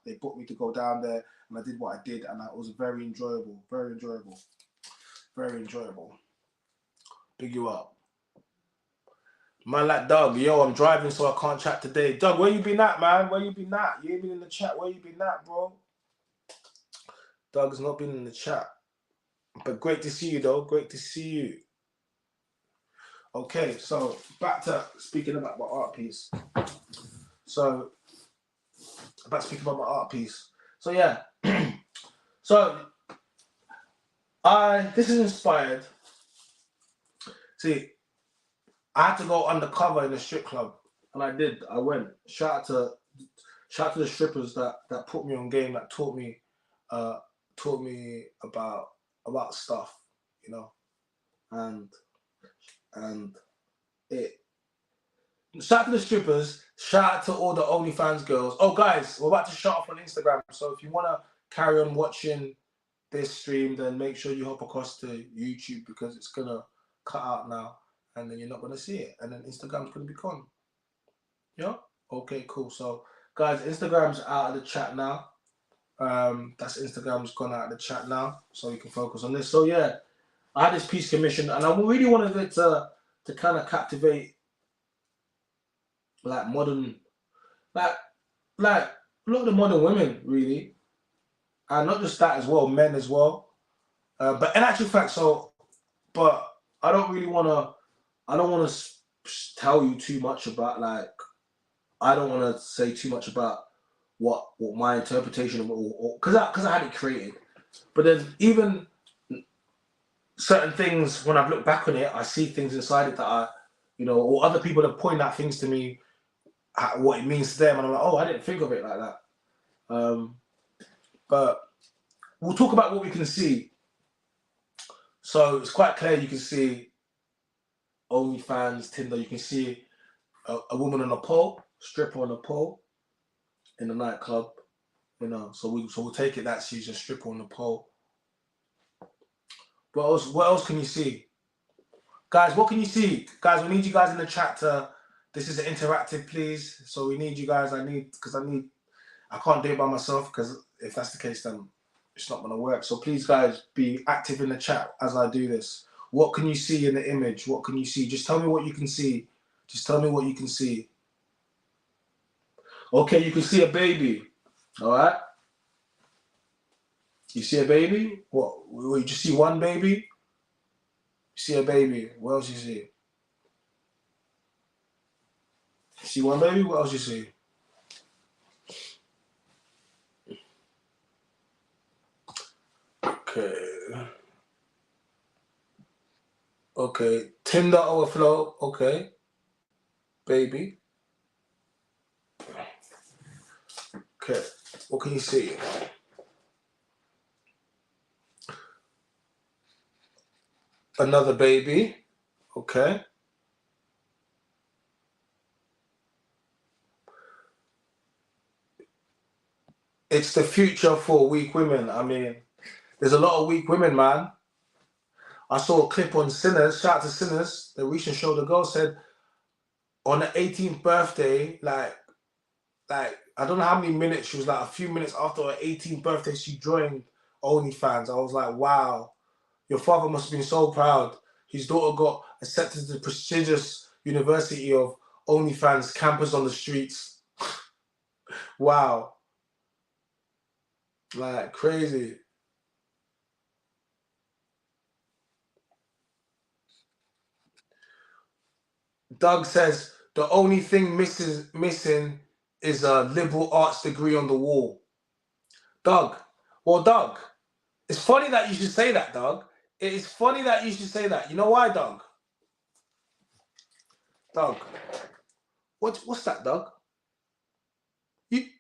they booked me to go down there, and I did what I did, and it was very enjoyable, very enjoyable, very enjoyable. Big you up, man. Like Doug, yo, I'm driving, so I can't chat today. Doug, where you been at, man? Where you been at? You ain't been in the chat. Where you been at, bro? Doug's not been in the chat, but great to see you, though. Great to see you. Okay, so back to speaking about my art piece. So yeah. So this is inspired. See, I had to go undercover in a strip club, and I did. I went. Shout out to Shout out to the strippers that put me on game, that taught me about stuff, you know, and it. Shout out to the strippers. Shout out to all the OnlyFans girls. Oh, guys, we're about to shut off on Instagram. So if you want to carry on watching this stream, then make sure you hop across to YouTube because it's going to cut out now. And then you're not going to see it. And then Instagram's going to be gone. Yeah? Okay, cool. So, guys, Instagram's out of the chat now. That's Instagram's gone out of the chat now. So you can focus on this. So, yeah, I had this piece commissioned. And I really wanted it to kind of captivate like modern, like a lot of the modern women really, and not just that as well, men as well. But in actual fact, but I don't want to tell you too much about like, I don't want to say too much about what my interpretation of it, because I had it created. But then even certain things, when I've looked back on it, I see things inside it that I, you know, or other people have pointed out things to me, what it means to them, and I'm like, oh, I didn't think of it like that. But we'll talk about what we can see. So it's quite clear. You can see OnlyFans, Tinder. You can see a woman on a pole, stripper on a pole, in a nightclub. You know, so we'll take it that she's a stripper on the pole. What else can you see, guys? What can you see, guys? We need you guys in the chat to. This is an interactive, please. So we need you guys. I can't do it by myself because if that's the case, then it's not going to work. So please, guys, be active in the chat as I do this. What can you see in the image? What can you see? Just tell me what you can see. Just tell me what you can see. Okay, you can see a baby. All right. You see a baby? What? You just see one baby? You see a baby. What else you see? You see one baby? What else you see? Okay. Tinder overflow. Okay. Baby. Okay. What can you see? Another baby. Okay. It's the future for weak women. I mean, there's a lot of weak women, man. I saw a clip on Sinners. Shout out to Sinners. The recent show, the girl said on the 18th birthday, like I don't know how many minutes, she was like a few minutes after her 18th birthday, she joined OnlyFans. I was like, wow, your father must have been so proud. His daughter got accepted to the prestigious University of OnlyFans campus on the streets. Wow. Like, crazy. Doug says, the only thing missing is a liberal arts degree on the wall. Doug, it's funny that you should say that, Doug. It is funny that you should say that. You know why, Doug? Doug, what's that, Doug?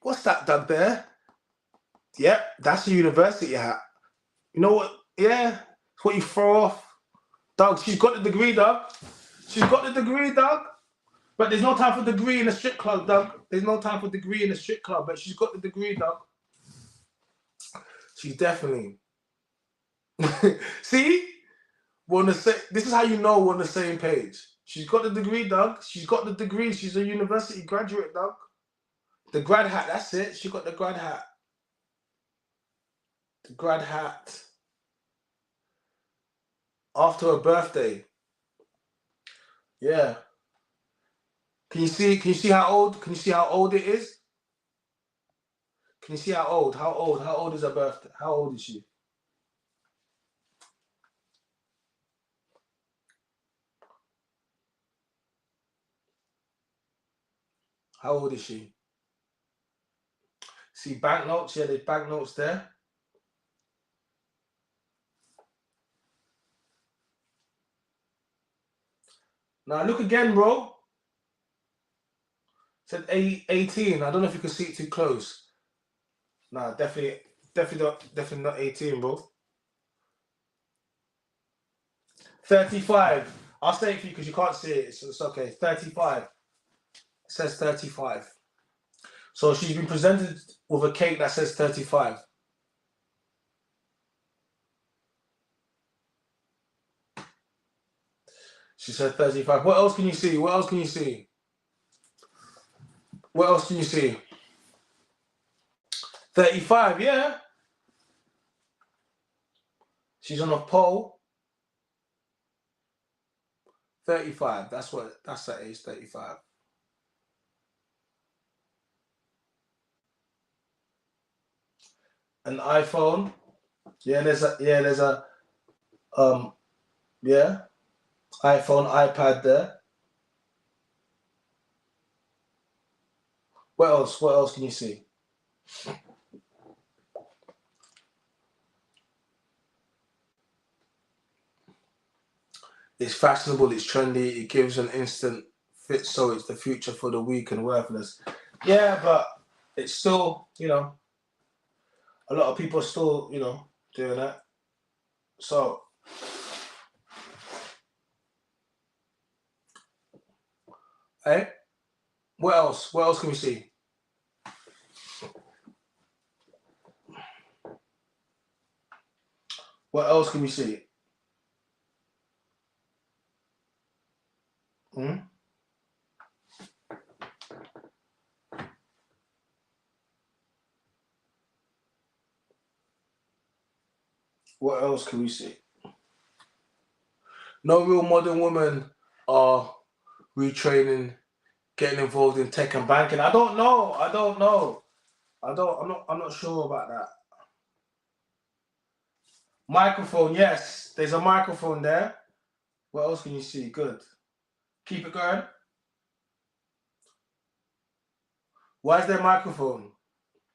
What's that, Doug, there? Yep, that's a university hat. You know what? Yeah, it's what you throw off. Doug, she's got the degree, Doug. She's got the degree, Doug. But there's no time for degree in a strip club, Doug. There's no time for degree in a strip club, but she's got the degree, Doug. She's definitely. See? We're on the same. This is how you know we're on the same page. She's got the degree, Doug. She's got the degree. She's a university graduate, Doug. The grad hat, that's it. She got the grad hat. The grad hat. After her birthday. Yeah. Can you see how old? Can you see how old it is? Can you see how old? How old is her birthday? How old is she? How old is she? See banknotes? Yeah, there's banknotes there. Now look again, bro. Said 18. I don't know if you can see it too close. Nah, definitely not 18, bro. 35. I'll say it for you because you can't see it, so it's okay. 35. It says 35. So she's been presented with a cake that says 35. She said 35. What else can you see? What else can you see? What else can you see? 35, yeah. She's on a pole. 35. That's that age, 35. An iPhone. Yeah, there's a yeah. iPhone, iPad there. What else? What else can you see? It's fashionable, it's trendy, it gives an instant fit, so it's the future for the weak and worthless. Yeah, but it's still, you know, a lot of people are still, you know, doing that. So, hey, what else? What else can we see? What else can we see? Hmm? What else can we see? No real modern women are retraining, getting involved in tech and banking. I don't know. I'm not sure about that. Microphone, yes. There's a microphone there. What else can you see? Good. Keep it going. Why is there a microphone?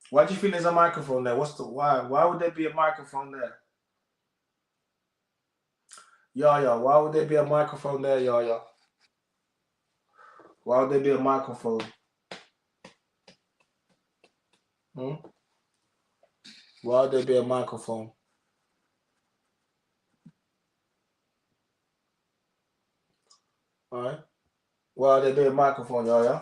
Why do you think there's a microphone there? What's the why? Why would there be a microphone there? Yeah. Why would there be a microphone there? Yeah. Why would there be a microphone? Hmm? Why would there be a microphone? Alright. Why would there be a microphone, yeah?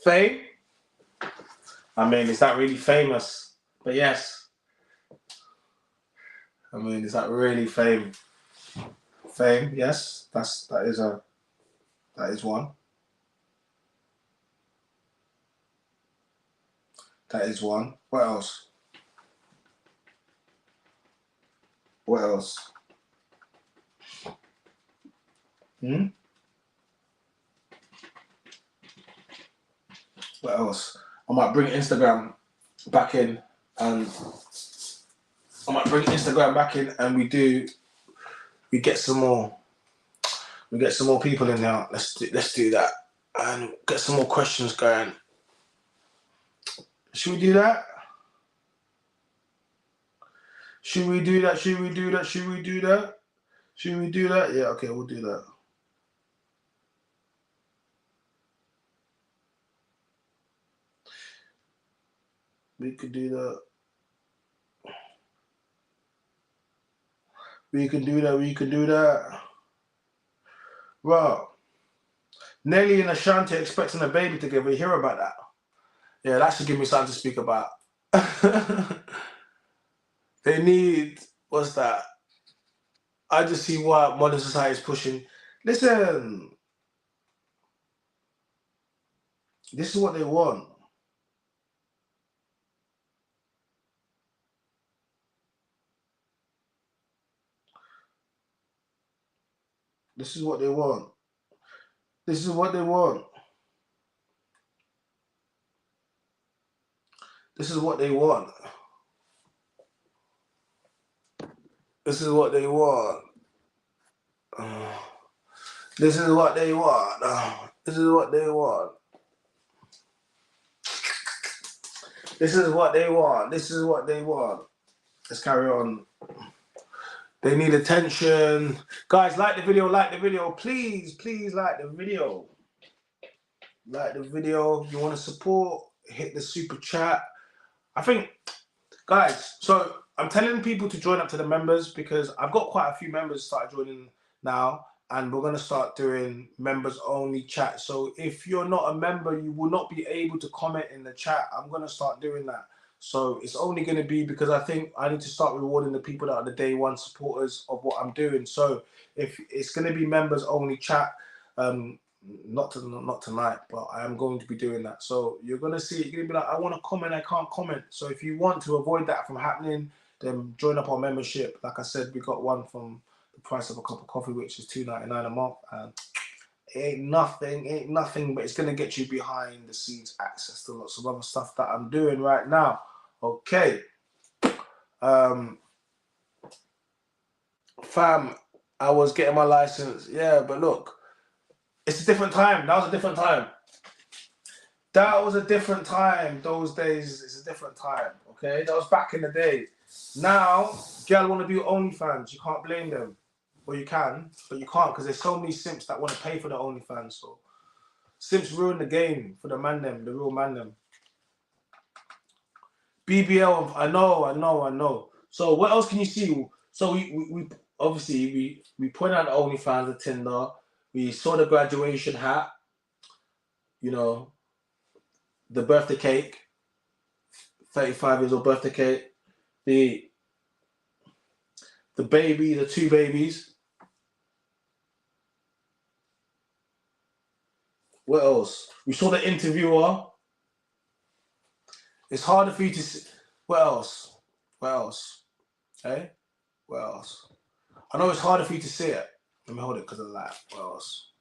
Fame? I mean, is that really famous? But yes. I mean, is that really fame? Fame, yes. That is one. That is one. What else? What else? Hmm? What else? I might bring Instagram back in and we get some more people in there. Let's do that and get some more questions going. Should we do that? Should we do that? Yeah, okay, we'll do that. We could do that. We can do that. Wow. Nelly and Ashanti expecting a baby together. You hear about that? Yeah, that should give me something to speak about. They need, what's that? I just see what modern society is pushing. Listen, this is what they want. This is what they want. This is what they want. This is what they want. This is what they want. This is what they want. This is what they want. This is what they want. This is what they want. Let's carry on. They need attention. Guys, like the video. Please, please like the video. Like the video. You want to support, hit the super chat. I think, guys, so I'm telling people to join up to the members because I've got quite a few members started joining now, and we're going to start doing members only chat. So if you're not a member, you will not be able to comment in the chat. I'm going to start doing that. So it's only going to be because I think I need to start rewarding the people that are the day one supporters of what I'm doing. So if it's going to be members only chat, not tonight, but I am going to be doing that. So you're going to see, you're going to be like, I want to comment, I can't comment. So if you want to avoid that from happening, then join up our membership. Like I said, we got one from the price of a cup of coffee, which is $2.99 a month. And it ain't nothing, but it's going to get you behind the scenes access to lots of other stuff that I'm doing right now. Okay. Fam, I was getting my license. Yeah, but look, it's a different time. That was a different time. That was a different time. Those days, it's a different time. Okay, that was back in the day. Now, girl want to do OnlyFans. You can't blame them. Well, you can, but you can't because there's so many simps that want to pay for the OnlyFans. So, simps ruin the game for the man them, the real man them. BBL, I know. So, what else can you see? So, we obviously we point out the OnlyFans, the Tinder. We saw the graduation hat. You know, the birthday cake. 35 years old birthday cake. The baby, the two babies. What else? We saw the interviewer. It's harder for you to see. What else? Hey? What else? I know it's harder for you to see it. Let me hold it because of that. What else?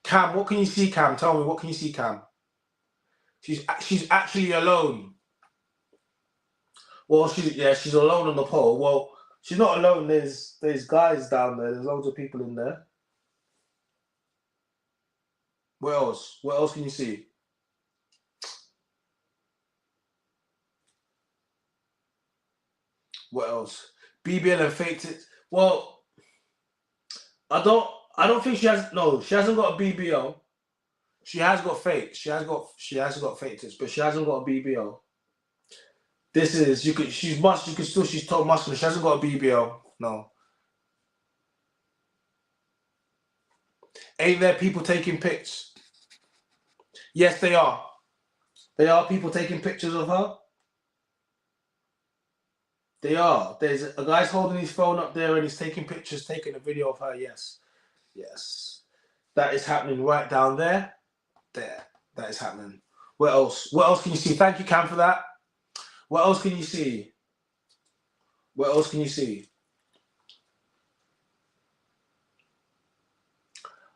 Cam, what can you see, Cam? Tell me, what can you see, Cam? She's actually alone. Well, she's alone on the pole. Well, she's not alone. There's guys down there. There's loads of people in there. What else? What else can you see? What else? BBL and faked it. Well, I don't think she has. No, she hasn't got a BBL. She has got fake. She has got fake tits, but she hasn't got a BBL. This is she's top muscular. She hasn't got a BBL. No. Ain't there people taking pics? Yes, they are. There are people taking pictures of her. They are. There's a guy's holding his phone up there and he's taking pictures, taking a video of her. Yes. That is happening right down there. There. That is happening. What else? What else can you see? Thank you, Cam, for that. What else can you see? What else can you see?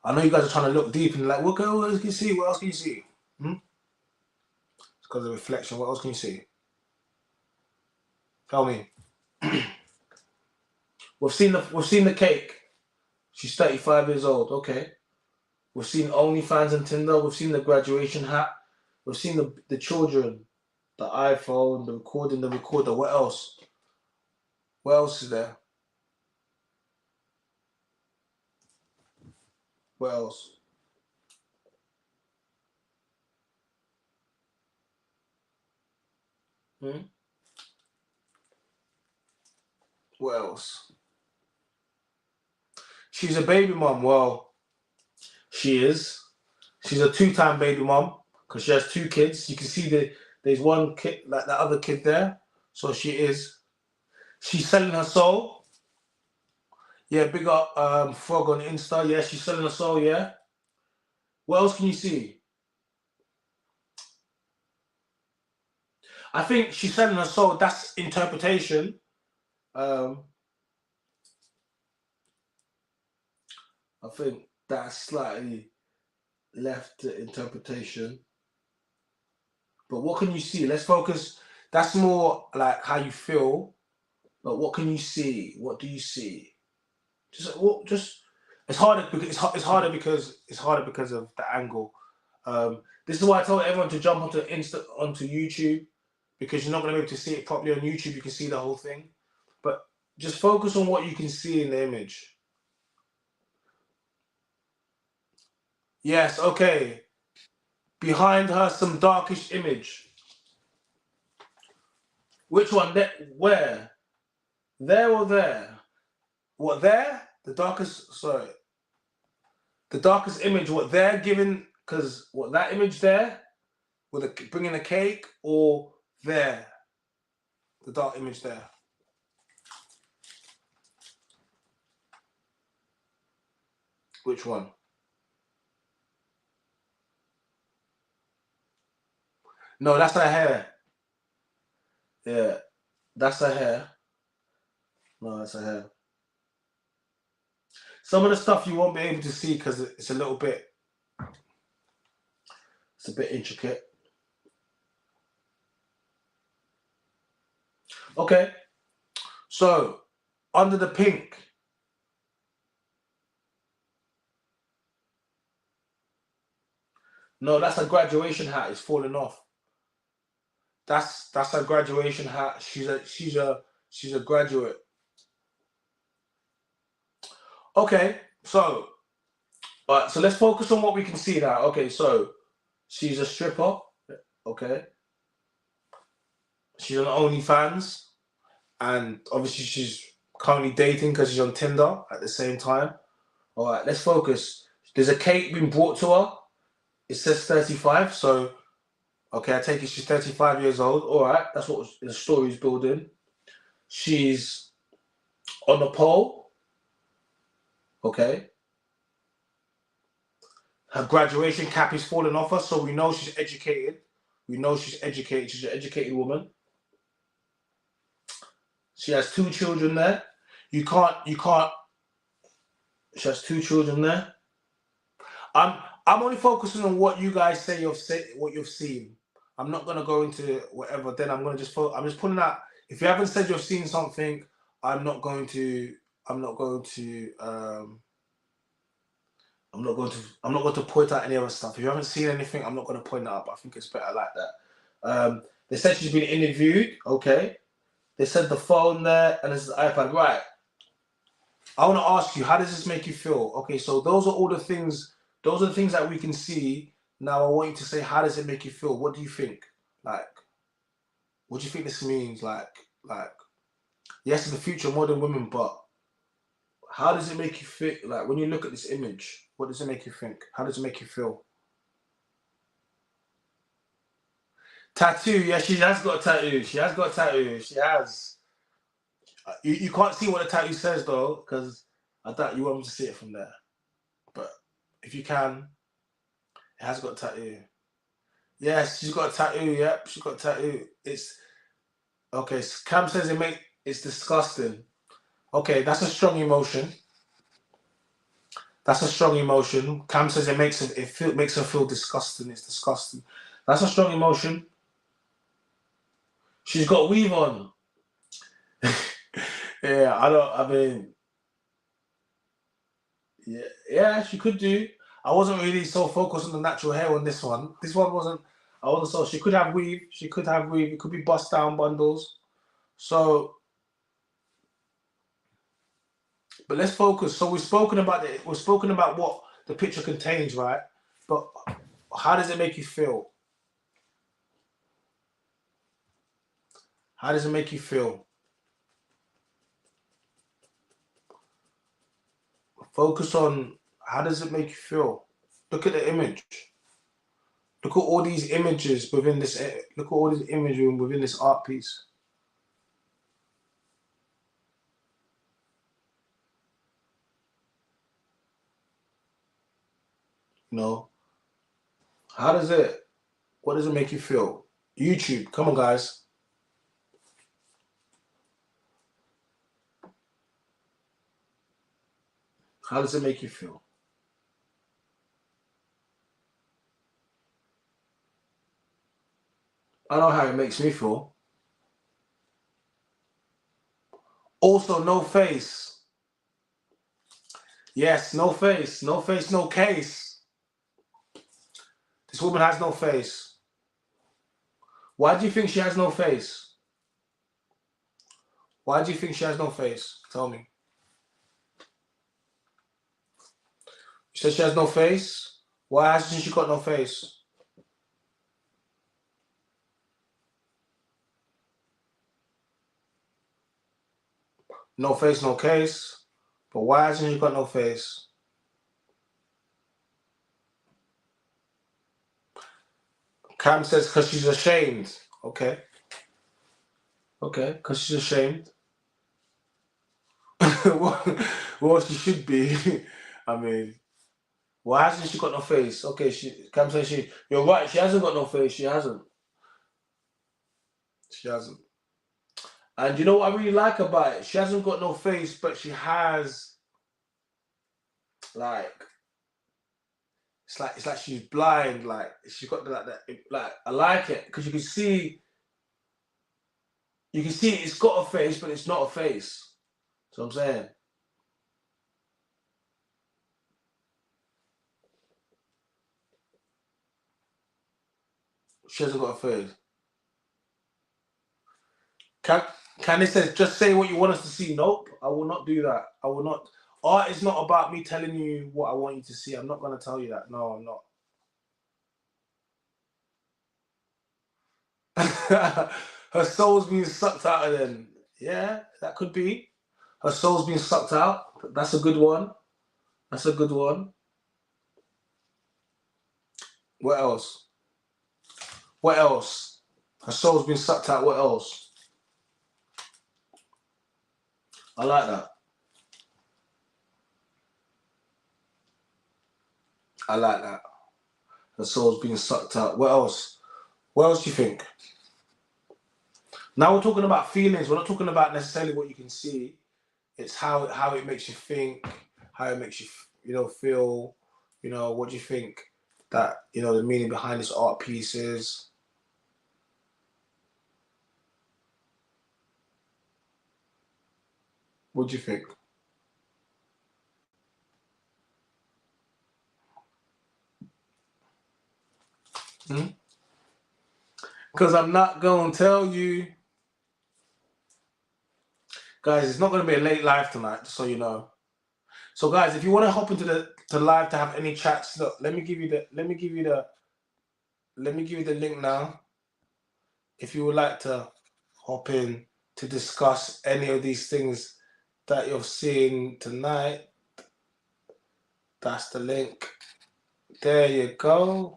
I know you guys are trying to look deep and like, what else can you see? What else can you see? It's because of reflection. What else can you see? Tell me. We've seen the cake. She's 35 years old. Okay. We've seen OnlyFans and Tinder. We've seen the graduation hat. We've seen the children, the iPhone, the recorder. What else? What else is there? What else? What else? She's a baby mom. Well, she is. She's a two-time baby mom because she has two kids. You can see there's one kid, like that other kid there. So she is. She's selling her soul. Yeah, big up Frog on Insta. Yeah, she's selling her soul. Yeah. What else can you see? I think she's selling her soul. That's interpretation. I think that's slightly left to interpretation. But what can you see? Let's focus. That's more like how you feel. But what can you see? What do you see? Just it's harder because of the angle. This is why I told everyone to jump onto YouTube. because you're not going to be able to see it properly on YouTube. You can see the whole thing. But just focus on what you can see in the image. Yes, okay. Behind her, some darkish image. Which one? Where? There or there? What, there? The darkest, sorry. The darkest image, what they're giving, because what, that image there, with bringing a cake, or there? The dark image there. Which one? No, that's her hair. Yeah, that's her hair. No, that's her hair. Some of the stuff you won't be able to see because it's a little bit, it's a bit intricate. Okay, so under the pink. No, that's a graduation hat. It's falling off. That's a graduation hat. She's a graduate. Okay, so so let's focus on what we can see now. Okay, so she's a stripper. Okay, she's on OnlyFans, and obviously she's currently dating because she's on Tinder at the same time. All right, let's focus. There's a cake being brought to her. It says 35, so okay, I take it she's 35 years old. All right, that's what the story's building. She's on the pole. Okay. Her graduation cap is falling off her, so we know she's educated. We know she's educated. She's an educated woman. She has 2 children there. You can't. She has 2 children there. I'm only focusing on what you guys say what you've seen. I'm not gonna go into whatever. Then I'm gonna just I'm just putting out. If you haven't said you've seen something, I'm not going to point out any other stuff. If you haven't seen anything, I'm not going to point that up. I think it's better like that. They said she's been interviewed. Okay. They said the phone there and there's the iPad. Right. I want to ask you, how does this make you feel? Okay, so those are all the things. Those are the things that we can see. Now I want you to say, how does it make you feel? What do you think? Like, what do you think this means? Like, yes, in the future, modern women, but how does it make you feel? Like, when you look at this image, what does it make you think? How does it make you feel? Tattoo, yeah, she has got a tattoo. She has got a tattoo. She has. You can't see what the tattoo says though, because I doubt you want me to see it from there. But if you can, it has got a tattoo. Yes, she's got a tattoo. Yep, she's got a tattoo. It's okay. Cam says it's disgusting. Okay, that's a strong emotion. That's a strong emotion. Cam says it makes her feel disgusting. It's disgusting. That's a strong emotion. She's got weave on. Yeah, I mean, yeah, she could do. I wasn't really so focused on the natural hair on this one. This one wasn't. I wasn't so. She could have weave. She could have weave. It could be bust down bundles. So, but let's focus. So we've spoken about it. We've spoken about what the picture contains, right? But how does it make you feel? How does it make you feel? Focus on how does it make you feel? Look at the image. Look at all these images within this. Look at all these images within this art piece. You know, how does it? What does it make you feel? YouTube, come on, guys. How does it make you feel? I know how it makes me feel. Also, no face. Yes, no face. No face, no case. This woman has no face. Why do you think she has no face? Why do you think she has no face? Tell me. You said she has no face? Why hasn't she got no face? No face, no case. But why hasn't she got no face? Cam says because she's ashamed. Okay. Okay, because she's ashamed. well, she should be. I mean, why hasn't she got no face? Okay, Cam says you're right, she hasn't got no face. She hasn't. She hasn't. And you know what I really like about it? She hasn't got no face, but she has like it's like she's blind. Like she's got that. Like I like it because you can see it's got a face, but it's not a face. So I'm saying. She hasn't got a face. Can they say just say what you want us to see? Nope, I will not do that. I will not. Art is not about me telling you what I want you to see. I'm not going to tell you that. No, I'm not. Her soul's being sucked out of them. Yeah, that could be. Her soul's being sucked out. That's a good one. That's a good one. What else? What else? Her soul's been sucked out. What else? I like that. I like that. Her soul's being sucked out. What else? What else do you think? Now we're talking about feelings. We're not talking about necessarily what you can see. It's how it makes you think, how it makes you feel. What do you think that the meaning behind this art piece is? What do you think? Because I'm not going to tell you. Guys, it's not going to be a late live tonight, just so you know. So guys, if you want to hop into the live to have any chats, look, let me give you the link now. If you would like to hop in to discuss any of these things that you're seeing tonight, that's the link. There you go.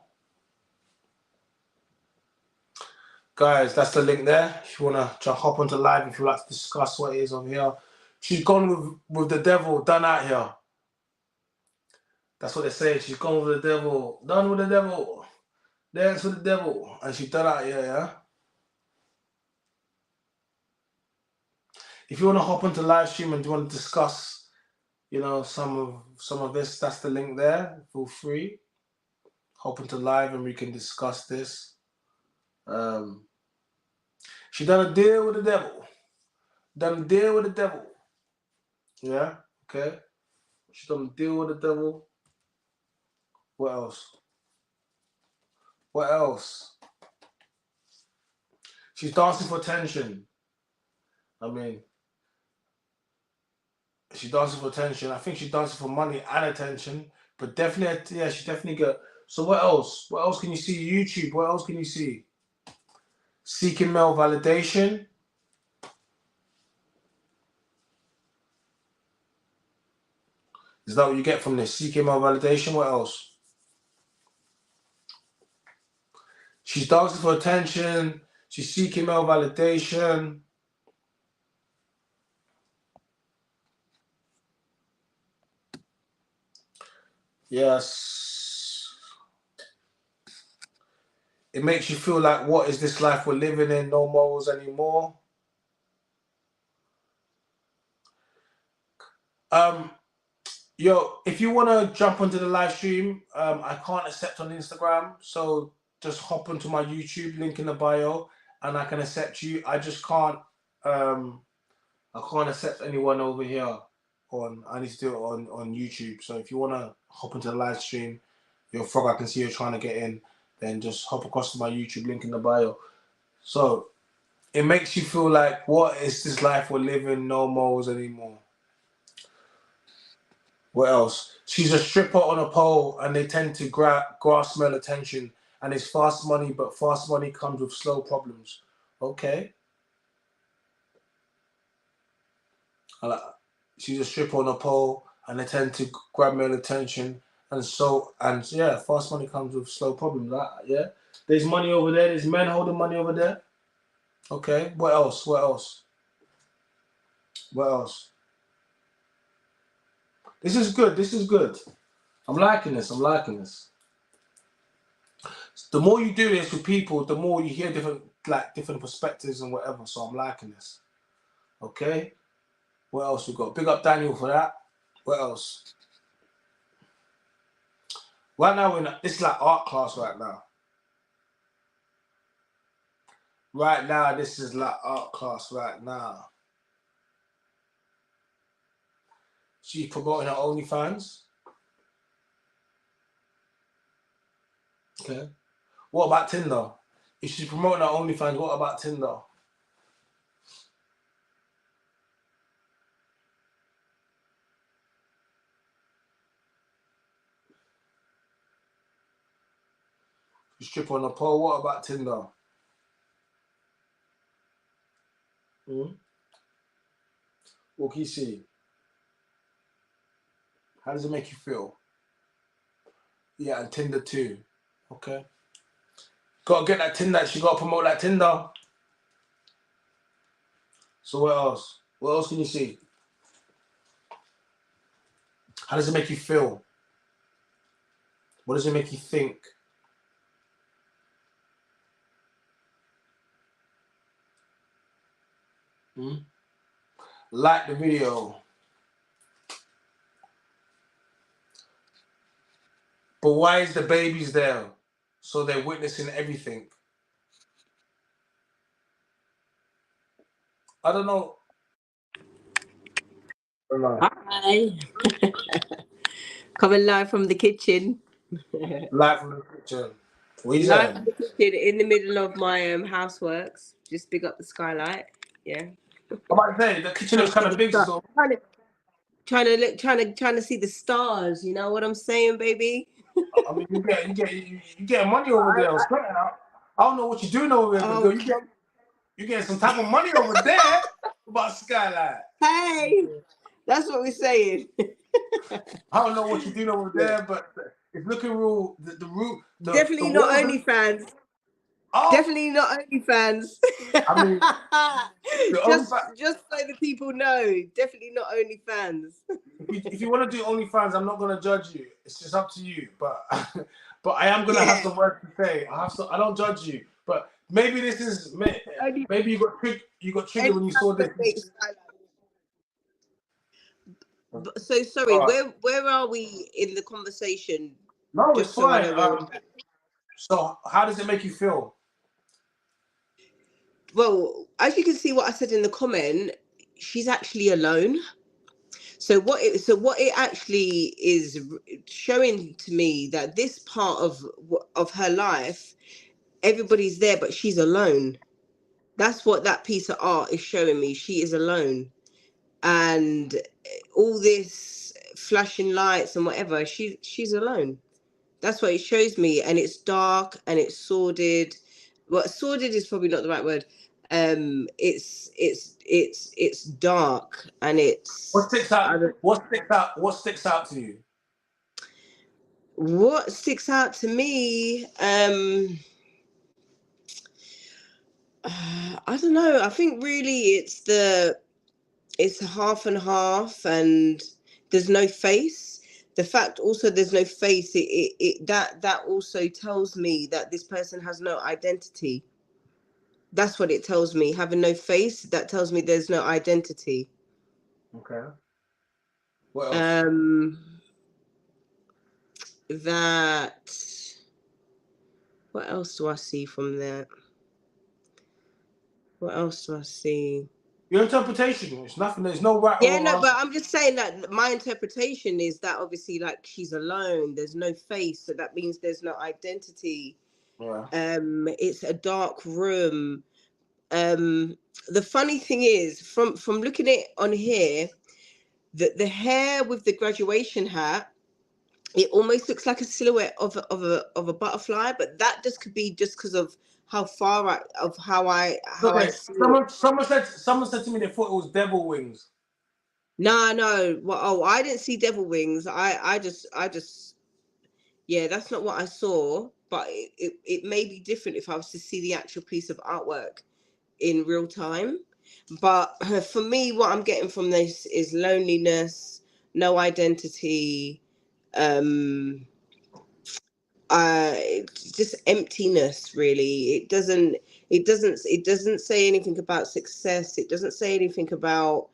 Guys, that's the link there. If you want to hop onto live, if you like to discuss what it is over here. She's gone with the devil, done out here. That's what they say. She's gone with the devil, done with the devil, dance with the devil, and she's done out here, yeah? If you want to hop onto live stream and you want to discuss, some of this, that's the link there. Feel free. Hop into live and we can discuss this. She done a deal with the devil. Done a deal with the devil. Yeah, okay. She done a deal with the devil. What else? What else? She's dancing for attention. I mean, she's dancing for attention. I think she's dancing for money and attention. But definitely, yeah, she definitely got. So what else? What else can you see? YouTube. What else can you see? Seeking male validation. Is that what you get from this? Seeking male validation. What else? She's dancing for attention. She's seeking male validation. Yes. It makes you feel like, what is this life we're living in? No morals anymore. Yo, if you want to jump onto the live stream, I can't accept on Instagram. So just hop onto my YouTube, link in the bio, and I can accept you. I just can't, I can't accept anyone over here I need to do it on YouTube. So if you want to hop into the live stream, you're a frog, I can see you're trying to get in, then just hop across to my YouTube, link in the bio. So it makes you feel like, what is this life we're living? No moles anymore. What else? She's a stripper on a pole, and they tend to grasp male attention. And it's fast money, but fast money comes with slow problems. Okay. She's a stripper on a pole, and they tend to grab male attention. And yeah, fast money comes with slow problems. Yeah. There's money over there. There's men holding money over there. Okay. What else? What else? What else? This is good. This is good. I'm liking this. I'm liking this. The more you do this with people, the more you hear different perspectives and whatever. So I'm liking this. Okay. What else we got? Big up Daniel for that. What else? Right now it's like art class right now. Right now, this is like art class right now. She's promoting her OnlyFans. Okay. What about Tinder? If she's promoting her OnlyFans, what about Tinder? You strip on the pole, what about Tinder? What can you see? How does it make you feel? Yeah, and Tinder too. Okay. Gotta get that Tinder. She gotta promote that Tinder. So what else? What else can you see? How does it make you feel? What does it make you think? Like the video. But why is the babies there? So they're witnessing everything. I don't know. Hi. Coming live from the kitchen. Live from the kitchen. What you Live saying? from the kitchen in the middle of my houseworks. Just big up the skylight. Yeah. I'm about to say the kitchen Trying is to see kind of the big, stars. so Trying to see the stars. You know what I'm saying, baby? I mean you get money over there. I don't know what you're doing over there, but girl, you get some type of money over there about skylight. Hey, that's what we're saying. I don't know what you're doing over there, but it's looking real. The root, the Definitely not walls. OnlyFans. Oh, Definitely not OnlyFans. I mean, just so the people know, definitely not OnlyFans. if you want to do OnlyFans, I'm not gonna judge you. It's just up to you. But but I am gonna have some words to say. I don't judge you. But maybe this is maybe you got triggered when you saw this. So sorry, where are we in the conversation? No, Just it's so I fine. know where we're at. So how does it make you feel? Well, as you can see, what I said in the comment, she's actually alone. So what it actually is showing to me that this part of her life, everybody's there, but she's alone. That's what that piece of art is showing me. She is alone, and all this flashing lights and whatever, she's alone. That's what it shows me, and it's dark and it's sordid. Well, sordid is probably not the right word. It's dark and it's. What sticks out? What sticks out to you? What sticks out to me? I don't know. I think really it's half and half, and there's no face. The fact also there's no face, that also tells me that this person has no identity. That's what it tells me. Having no face, that tells me there's no identity. Okay. What else? What else do I see from that? What else do I see? Your interpretation. It's nothing. There's no right Yeah, or wrong no, answer. but I'm just saying that my interpretation is that obviously, like, she's alone. There's no face, so that means there's no identity. Yeah. It's a dark room. the funny thing is, from looking at it on here, that the hair with the graduation hat, it almost looks like a silhouette of a butterfly, but that just could be just because of how far I see it. Someone said to me they thought it was devil wings. No. Well, oh, I didn't see devil wings. I just yeah, that's not what I saw. But it may be different if I was to see the actual piece of artwork in real time. But for me, what I'm getting from this is loneliness, no identity, just emptiness. Really, it doesn't say anything about success. It doesn't say anything about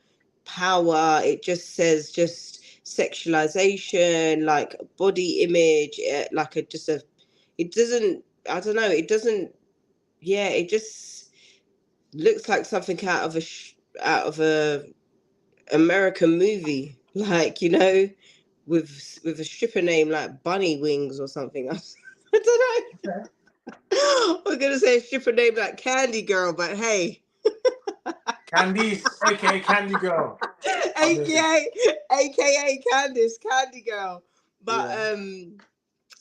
power. It just says just sexualization, like body image, like it doesn't, I don't know, it doesn't, yeah, it just looks like something out of a American movie, like, with a stripper name like Bunny Wings or something. I don't know. We're gonna say a stripper name like Candy Girl, but hey, Candice, aka Candy Girl, aka Candice, Candy Girl. But yeah.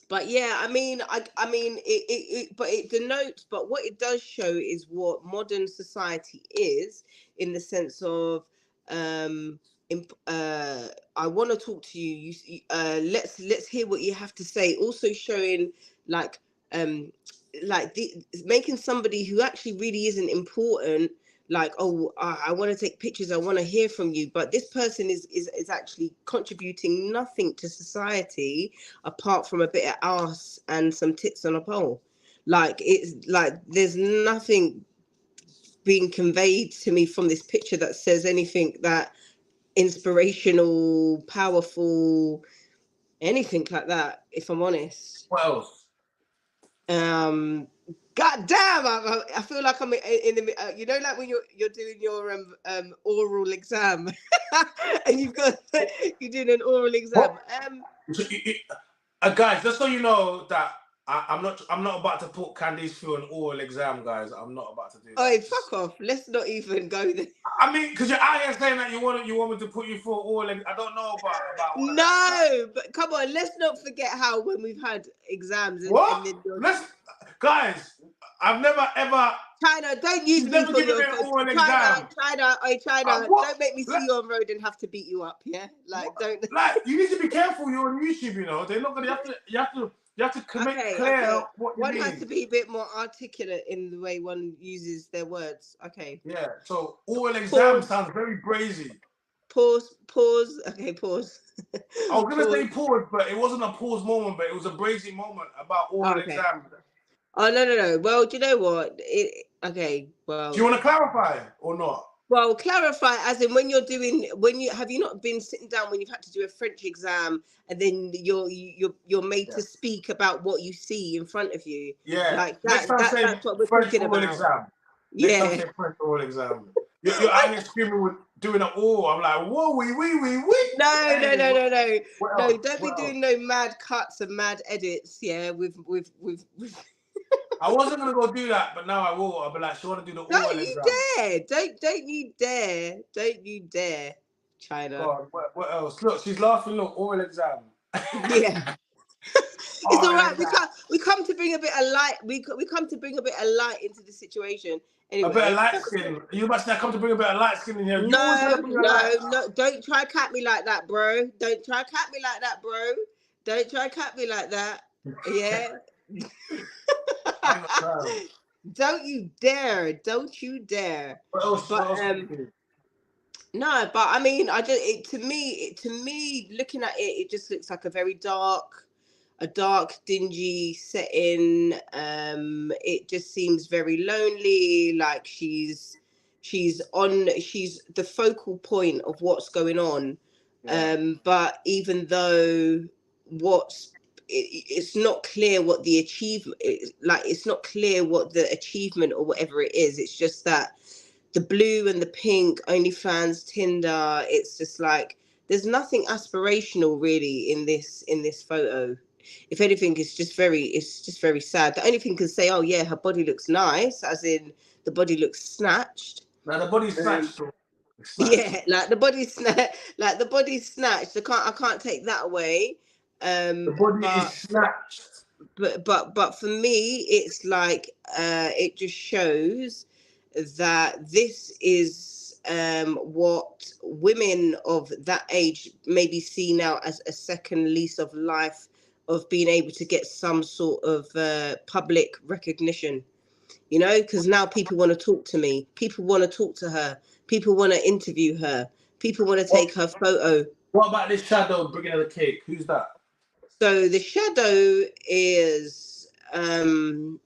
But yeah, I mean, but it denotes, but what it does show is what modern society is, in the sense of, um, I want to talk to you. Let's hear what you have to say. Also showing like, making somebody who actually really isn't important, like, oh, I want to take pictures, I want to hear from you, but this person is actually contributing nothing to society apart from a bit of ass and some tits on a pole. Like, it's like there's nothing being conveyed to me from this picture that says anything that inspirational, powerful, anything like that, if I'm honest. What else? God damn! I feel like I'm in the like when you're doing your oral exam, and you're doing an oral exam. Guys, just so you know that I'm not about to put Candice through an oral exam, guys. I'm not about to do that. Oh, fuck off! Let's not even go there. I mean, because you're out here saying that you want me to put you through oral. I don't know about all no, that. but come on, let's not forget how when we've had exams and, what? Guys, I've never ever. China, don't use me for your China. Don't make me see you on road and have to beat you up. Yeah, like don't. Like, you need to be careful. You're on YouTube, you know. They're not gonna. You have to make clear what you one mean. has to be a bit more articulate in the way one uses their words. Okay. Yeah. So oral exam sounds very brazy. Pause. Okay, pause. I was gonna say pause, but it wasn't a pause moment, but it was a brazy moment about oral exam. Oh no. Well, do you know what? Okay. Well. Do you want to clarify or not? Well, clarify as in when you have you not been sitting down when you've had to do a French exam and then you're made to speak about what you see in front of you. Yeah. Like that's what we're talking about. Exam. Yeah. Next time French oral exam. You're out here screaming with doing an oral. I'm like, whoa, wee. No. No, don't be doing no mad cuts and mad edits. Yeah, with. I wasn't gonna go do that, but now I will. I'll be like, she want to do the oral exam. Don't you dare, China. God, what else? Look, she's laughing. Look, oral exam. Yeah. It's all right. We come to bring a bit of light. We come to bring a bit of light into the situation. Anyway. A bit of light skin. You about to come to bring a bit of light skin in here. No. Don't try to cat me like that, bro. Don't try to cat me like that. Yeah. Don't you dare! What else? No, but I mean, to me, looking at it, it just looks like a very dark, dingy setting. It just seems very lonely. Like she's the focal point of what's going on. Yeah. But even though it's not clear what the achievement is, like it's not clear what the achievement or whatever it is. It's just that the blue and the pink, OnlyFans, Tinder, it's just like there's nothing aspirational really in this photo. if anything, it's just very sad. The only thing can say, oh yeah, her body looks nice, as in the body looks snatched. Now the body's snatched. Yeah, like the body's snatched. I can't take that away. The body is snatched. But for me, it's like it just shows that this is what women of that age maybe see now as a second lease of life, of being able to get some sort of public recognition, you know, because now people want to talk to me, people want to talk to her, people want to interview her, people want to take her photo. What about this shadow bringing her the cake? Who's that? So the shadow is the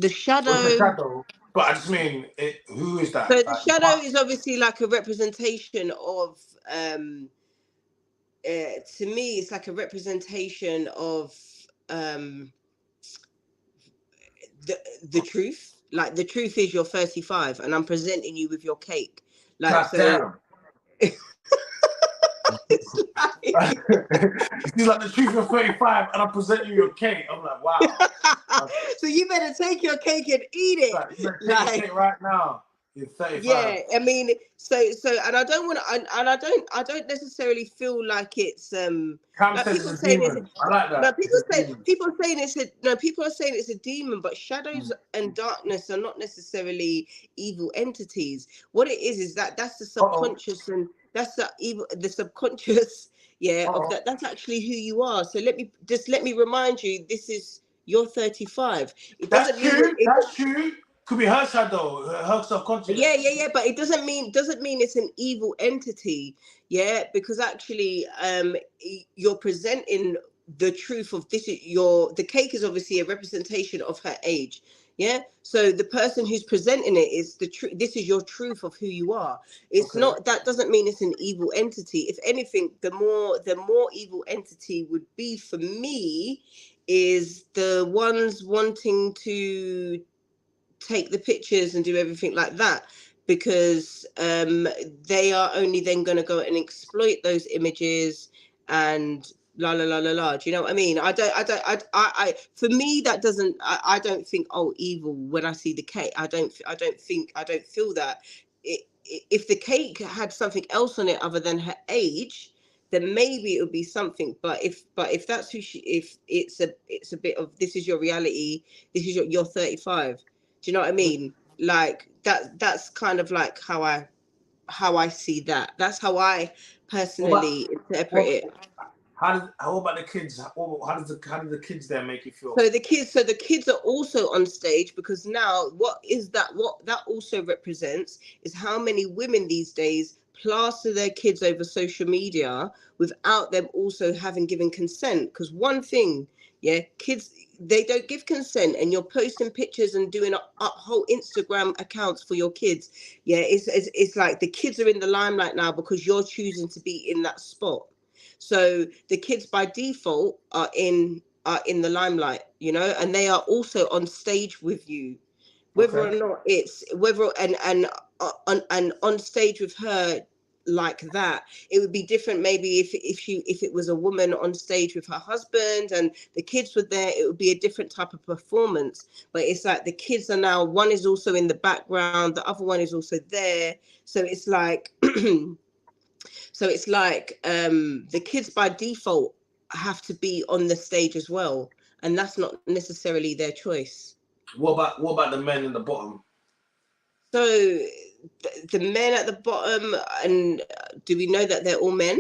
shadow. What's the shadow? But I just mean, who is that? So the shadow is obviously like a representation of to me, it's like a representation of the truth. Like the truth is you're 35 and I'm presenting you with your cake. Like, God so damn. it's like She's like, the truth, you're 35 and I'm presenting you your cake. I'm like, wow. So you better take your cake and eat it. Like, you better take your cake right now. You're 35. Yeah, I mean, so, and I don't want to, and I don't necessarily feel like it's Cam like says people it's a saying demon. I like that. no, people are saying it's a demon, but shadows and darkness are not necessarily evil entities. What it is that that's the subconscious, and that's the subconscious, yeah, of that. That's actually who you are. So let me remind you, this is you're 35. That's true. That's true. Could be her shadow, her subconscious. Yeah. But it doesn't mean it's an evil entity. Yeah, because actually, you're presenting the truth of this. The cake is obviously a representation of her age. Yeah. So the person who's presenting it is the truth. This is your truth of who you are. It's not. That doesn't mean it's an evil entity. If anything, the more evil entity would be for me is the ones wanting to take the pictures and do everything like that, because they are only then going to go and exploit those images and la la la la la. Do you know what I mean? I for me that doesn't. I don't think, oh, evil when I see the cake. I don't feel that. If the cake had something else on it other than her age, then maybe it would be something. But if that's who she, if it's a bit of, this is your reality, this is you're 35. Do you know what I mean? Like that's kind of like how I see that. That's how I personally interpret it. How about the kids? How do the kids there make you feel? So the kids are also on stage, because now what that also represents is how many women these days plaster their kids over social media without them also having given consent. Because one thing, yeah, kids, they don't give consent, and you're posting pictures and doing up whole Instagram accounts for your kids. Yeah, it's like the kids are in the limelight now because you're choosing to be in that spot. So the kids by default are in the limelight, you know, and they are also on stage with you, whether or not it's and on stage with her like that. It would be different maybe if it was a woman on stage with her husband and the kids were there. It would be a different type of performance. But it's like the kids are now, one is also in the background, the other one is also there. So it's like the kids by default have to be on the stage as well, and that's not necessarily their choice. What about the men in the bottom? So the men at the bottom, and do we know that they're all men?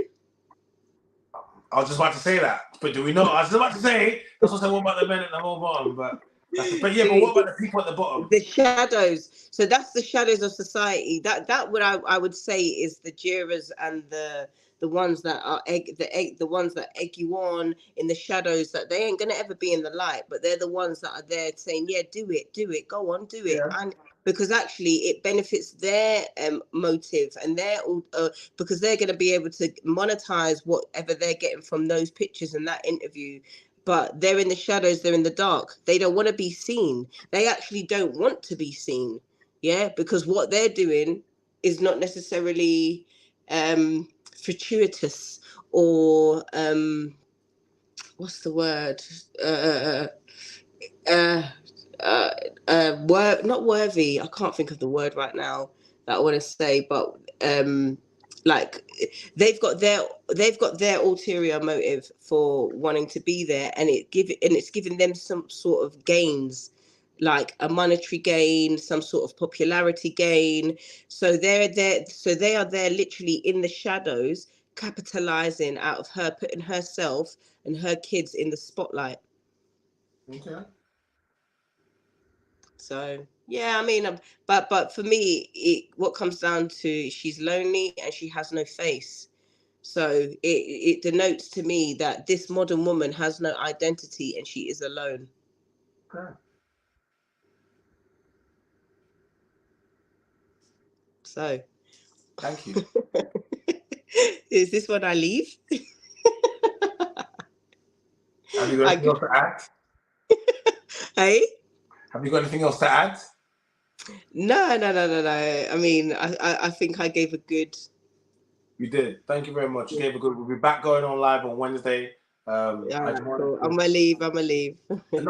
I was just about to say that, but do we know? I was just about to say that's what I said. What about the men at the whole bottom? But what about the people at the bottom? The shadows. So that's the shadows of society. That what I would say is the jeerers and the ones that are the ones that egg you on in the shadows, that they ain't gonna ever be in the light, but they're the ones that are there saying, yeah, do it, go on, do it. Yeah. And because actually it benefits their motive and their because they're going to be able to monetize whatever they're getting from those pictures and that interview. But they're in the shadows, they're in the dark. They don't want to be seen. They actually don't want to be seen. Yeah, because what they're doing is not necessarily fortuitous or what's the word? Not worthy. I can't think of the word right now that I want to say, but like they've got their ulterior motive for wanting to be there, and it's giving them some sort of gains, like a monetary gain, some sort of popularity gain. So they are there literally in the shadows, capitalizing out of her, putting herself and her kids in the spotlight. Okay. So yeah, I mean, but for me, what comes down to, she's lonely and she has no face. So it denotes to me that this modern woman has no identity and she is alone. Okay. So Thank you. is this when I leave? Have you got anything else to add? Hey? Have you got anything else to add? No. I mean, I think I gave a good. You did. Thank you very much. You gave a good. We'll be back going on live on Wednesday. I just wanted Cool. to... I'm gonna leave. No,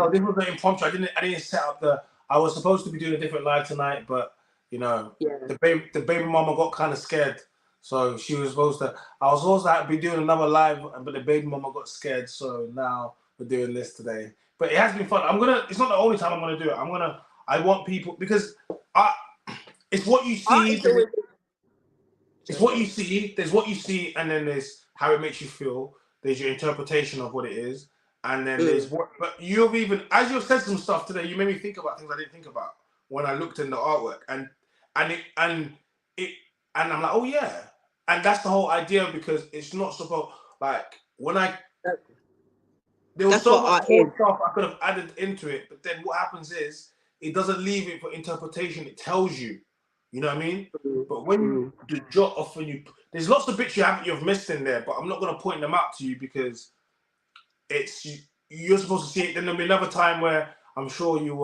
this was an impromptu. I didn't set up the. I was supposed to be doing a different live tonight, but you know, Yeah. the baby mama got kind of scared, so she was supposed to. I was supposed to be doing another live, but the baby mama got scared, so now we're doing this today. But it has been fun. It's not the only time I'm gonna do it. I want people, because it's what you see. It's what you see. There's what you see, and then there's how it makes you feel. There's your interpretation of what it is, and then there's what. But you've even, as you've said some stuff today, you made me think about things I didn't think about when I looked in the artwork, and I'm like, oh yeah, and that's the whole idea, because it's not supposed, like, when there was That's so what much art is. more stuff I could have added into it, but then what happens is it doesn't leave it for interpretation. It tells you, you know what I mean? But when you the jot off, and there's lots of bits you've missed in there, but I'm not going to point them out to you because you're supposed to see it. Then there'll be another time where I'm sure you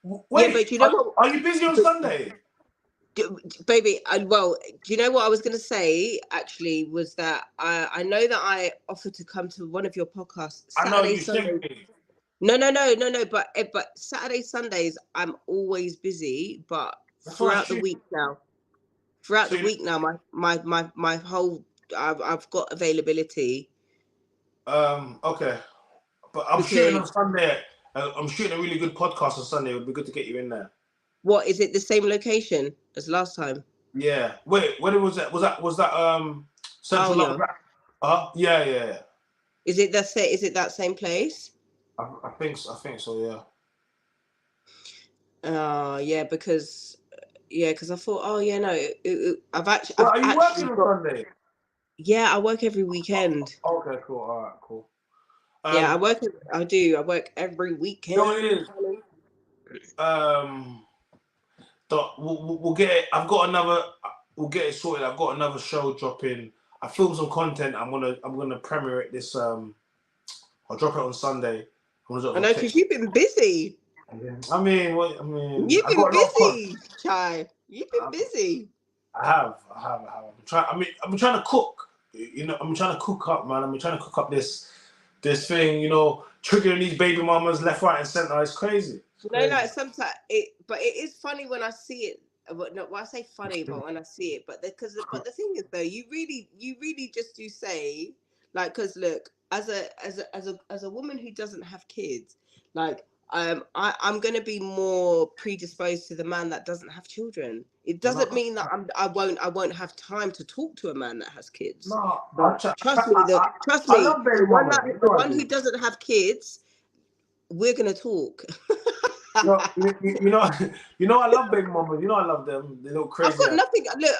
wait. Yeah, but you know what? Are you busy on Sunday? Baby, well, do you know what I was going to say? Actually, was that I know that I offered to come to one of your podcasts I know Saturday, you Sunday. sent me. No. But Saturday, Sundays, I'm always busy. But throughout the week now, my whole I've got availability. Okay, but I'm shooting on Sunday. I'm shooting a really good podcast on Sunday. It would be good to get you in there. What is it? The same location as last time? Yeah. Wait. When was that? Was that Central London? Yeah. Is it that same place? I think so. Yeah. Yeah, because I thought, oh yeah, no, I've actually. Well, are you working on Sunday? Yeah, I work every weekend. Okay, cool. All right, cool. Yeah, I work every weekend. You know what it is? We'll get it. We'll get it sorted. I've got another show dropping. I filmed some content. I'm gonna premiere it this. I'll drop it on Sunday. I know, because you've been busy. I mean, you've been busy, Chai. You've been busy. I have. I'm trying to cook. You know, I'm trying to cook up, man. I'm trying to cook up this thing. You know, triggering these baby mamas left, right, and center. It's crazy. Like sometimes but it is funny when I see it. But no, well, I say funny, but when I see it, but the thing is though, you really just do say, like, because look, as a woman who doesn't have kids, like, I'm gonna be more predisposed to the man that doesn't have children. It doesn't mean that I won't have time to talk to a man that has kids. No, but trust me, the one who doesn't have kids, we're gonna talk. you know, I love baby mamas. You know, I love them. They look crazy. I've got nothing. Look,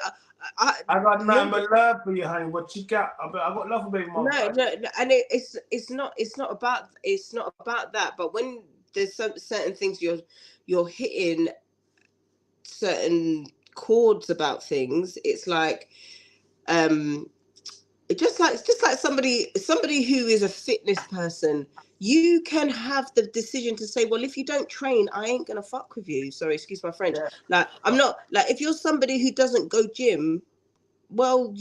I got nothing but love for you, honey. What you got? I got love for baby mamas. No, and it's not about that. But when there's certain things you're hitting certain chords about things, it's like it's just like somebody who is a fitness person. You can have the decision to say, well, if you don't train, I ain't gonna fuck with you. Sorry, excuse my French. Yeah. Like, I'm not, like, if you're somebody who doesn't go gym, well,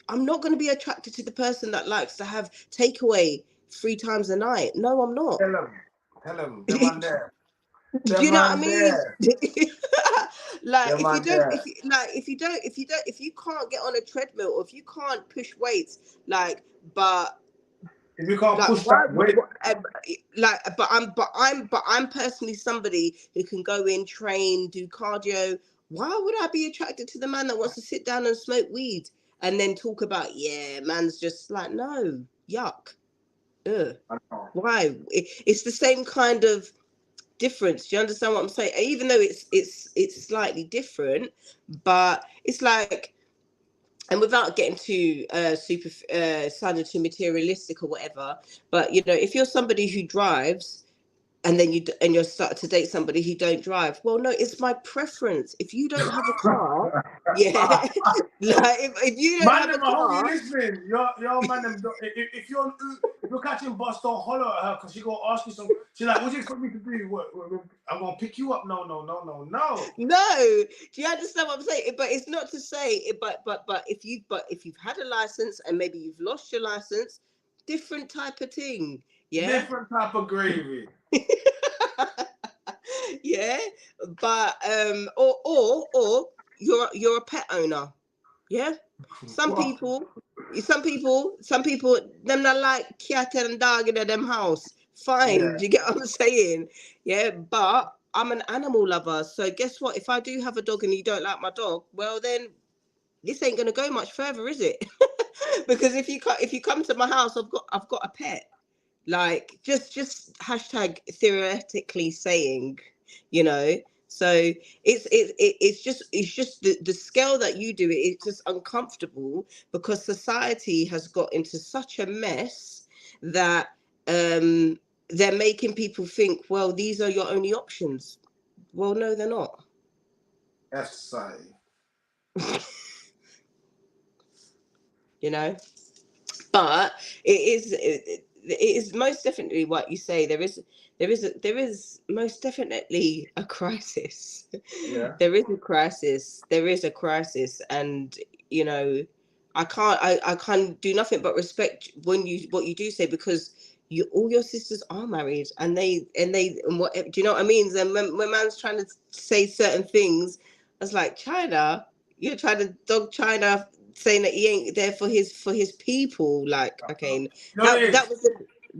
I'm not going to be attracted to the person that likes to have takeaway 3 times a night. No, I'm not. Tell them, them on there. Do Them you know what I on mean? there. Like, Them if you on don't, there. if you can't get on a treadmill, or if you can't push weights, like, but If you can't like, push why? that weight, Like, but I'm personally somebody who can go in, train, do cardio. Why would I be attracted to the man that wants to sit down and smoke weed and then talk about, yeah, man's just like, no, yuck, ugh. I know. Why? It's the same kind of difference. Do you understand what I'm saying? Even though it's slightly different, but it's like, and without getting too super sounding too materialistic or whatever, but you know, if you're somebody who drives and then you're starting to date somebody who don't drive, well, no, it's my preference. If you don't have a car, yeah, like, if you don't Man, have a them, I hope you car, listening. Yo, man, them, if you're catching bus, don't holler at her because she gonna ask you some. She's like, "What do you expect me to do? What, I'm gonna pick you up?" No. no, do you understand what I'm saying? But it's not to say, but if you've had a license and maybe you've lost your license, different type of thing, yeah. Different type of gravy. Yeah, but or you're a pet owner, yeah. Some What? people, them not like cat and dog in them house. Fine, Yeah. do you get what I'm saying? Yeah, but I'm an animal lover, so guess what? If I do have a dog and you don't like my dog, well then this ain't gonna go much further, is it? Because if you come to my house, I've got a pet. Like, just hashtag theoretically saying, you know. So it's just the scale that you do it. It's just uncomfortable because society has got into such a mess that they're making people think, well, these are your only options. Well, no, they're not. F society. You know. But it is most definitely what you say. There is most definitely a crisis. Yeah. There is a crisis, and you know, I can't do nothing but respect what you do say, because all your sisters are married, and what, do you know what I mean? And when man's trying to say certain things, it's like, China, you're trying to dog China, saying that he ain't there for his people. Like, okay, You know what that it is?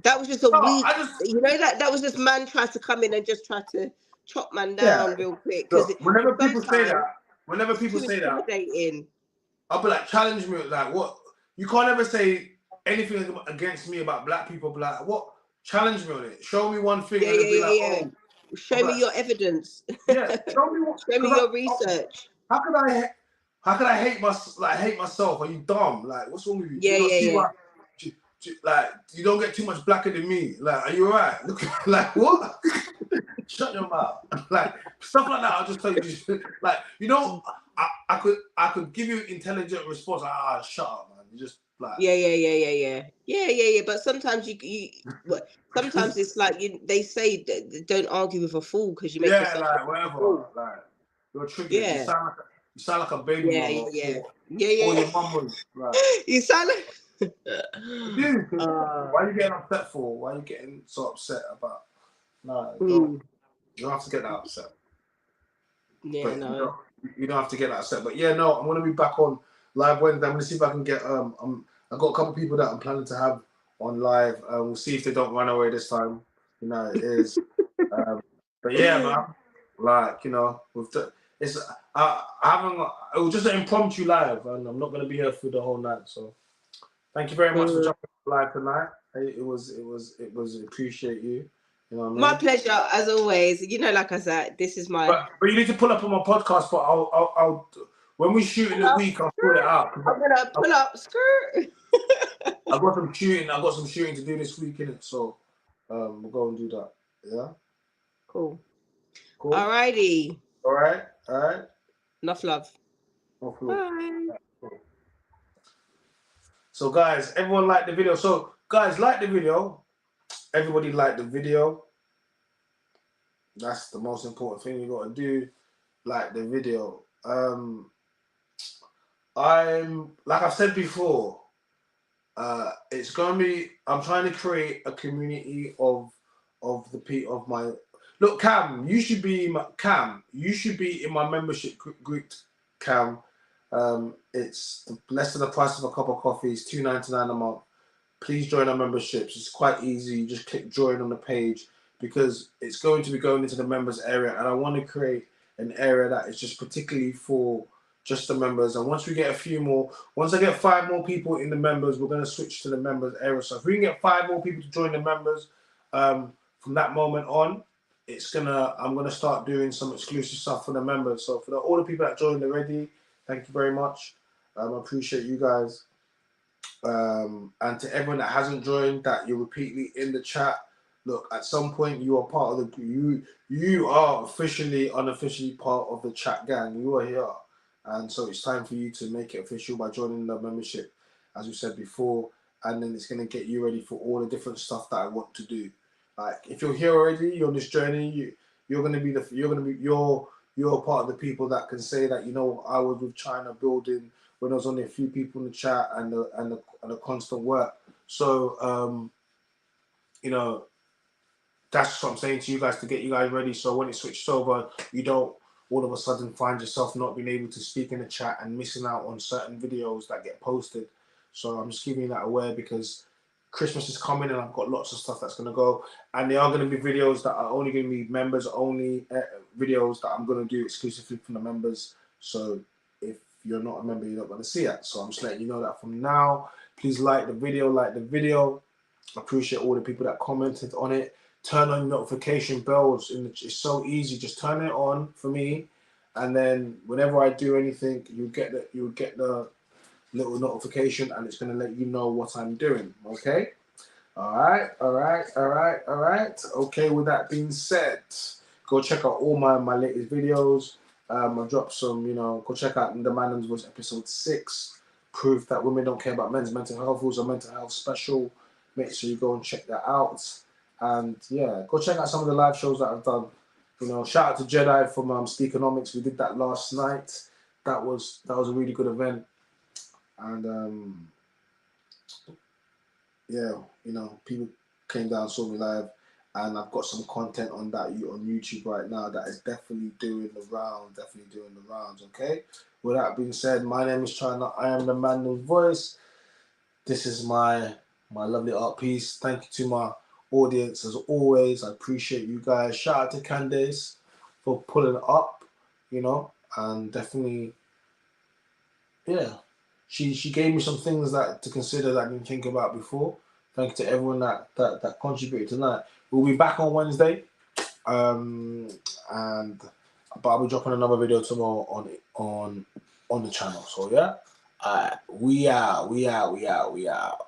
that was just a No, weak, I just that was just man trying to come in and just try to chop man yeah. down real quick, because Look, whenever it's people too say that, intimidating. I'll be like, challenge me. Like, what? You can't ever say anything against me about black people. Be like, what? Challenge me on it. Show me one thing, Yeah, and it'll be yeah, like, yeah, yeah. oh, I'll Show be me like, your evidence. yeah, show me what. Show me Because your research. how could I hate myself? Are you dumb? Like, what's wrong with you? Do Yeah, you not yeah, see yeah. why? Like, you don't get too much blacker than me. Like, are you alright? Look, like, what? Shut your mouth. Like, stuff like that. I'll just tell you. Like, you know, I could give you intelligent response. Like, shut up, man. You just like. Yeah, yeah, yeah, yeah, yeah, yeah, yeah, yeah. But sometimes sometimes it's like they say don't argue with a fool because you make Yeah, yourself look like like a whatever. fool. Like, you're triggered. Yeah, You sound like a baby yeah, mama, yeah, yeah, or yeah, yeah, your yeah. mum was like. You sound like. You do. 'Cause uh, why are you getting upset for? Why are you getting so upset about? No, don't. mm, You don't have to get that upset. yeah, But no. you don't have to get that upset. But yeah, no, I'm gonna be back on live Wednesday. I'm gonna see if I can get I've got a couple of people that I'm planning to have on live. We'll see if they don't run away this time. You know, it is. But yeah, man. Like, you know, it's I haven't. It was just an impromptu live, and I'm not gonna be here through the whole night. So thank you very much for jumping on live tonight. It was appreciate you. You know what I My mean? pleasure, as always. You know, like I said, this is my. But you need to pull up on my podcast. But I'll when we shoot in the week, I'll sort it out. I'm gonna pull up skirt. I've got some shooting. I've got some shooting to do this week, innit? So we'll go and do that. Yeah. Cool. Cool. Alrighty. All right. All right. Enough love. Oh, cool. Bye. Cool. So guys, everyone liked the video. So guys, like the video. Everybody liked the video. That's the most important thing you got to do. Like the video. I'm like I've said before. It's gonna be. I'm trying to create a community of of my. Look, Cam, you should be Cam. You should be in my membership group, Cam. It's less than the price of a cup of coffee. It's $2.99 a month. Please join our memberships. It's quite easy. You just click join on the page because it's going to be going into the members area, and I want to create an area that is just particularly for just the members. And once we get a few more, once I get 5 more people in the members, we're going to switch to the members area. So if we can get 5 more people to join the members, from that moment on, I'm gonna start doing some exclusive stuff for the members. So for all the people that joined already, thank you very much. I appreciate you guys. And to everyone that hasn't joined, that you're repeatedly in the chat. Look, at some point you are part of the you are officially, unofficially part of the chat gang. You are here, and so it's time for you to make it official by joining the membership, as we said before. And then it's gonna get you ready for all the different stuff that I want to do. Like if you're here already, you're on this journey. You're part of the people that can say that I was with China building when there was only a few people in the chat and the constant work. So that's what I'm saying to you guys to get you guys ready. So when it switches over, you don't all of a sudden find yourself not being able to speak in the chat and missing out on certain videos that get posted. So I'm just giving you that aware because Christmas is coming and I've got lots of stuff that's going to go. And there are going to be videos that are only going to be members only, videos that I'm going to do exclusively from the members. So if you're not a member, you're not going to see it. So I'm just letting you know that from now. Please like the video. I appreciate all the people that commented on it. Turn on notification bells. It's so easy. Just turn it on for me, and then whenever I do anything, you'll get the little notification, and it's going to let you know what I'm doing. Okay. All right. Okay. With that being said, go check out all my latest videos. I dropped some. Go check out the Mynameischyna Voice episode 6. Proof that women don't care about men's mental health. Was a mental health special. Make sure you go and check that out. And yeah, go check out some of the live shows that I've done. Shout out to Jedi from Speakonomics. We did that last night. That was a really good event. And yeah, people came down, saw me live, and I've got some content on that on YouTube right now that is definitely doing the rounds. Okay. With that being said, my name is China. I am the man with voice. This is my lovely art piece. Thank you to my audience as always. I appreciate you guys. Shout out to Candace for pulling it up, and definitely, yeah. She gave me some things to consider that I didn't think about before. Thank you to everyone that contributed tonight. We'll be back on Wednesday, but I'll be dropping another video tomorrow on the channel. So yeah, we out.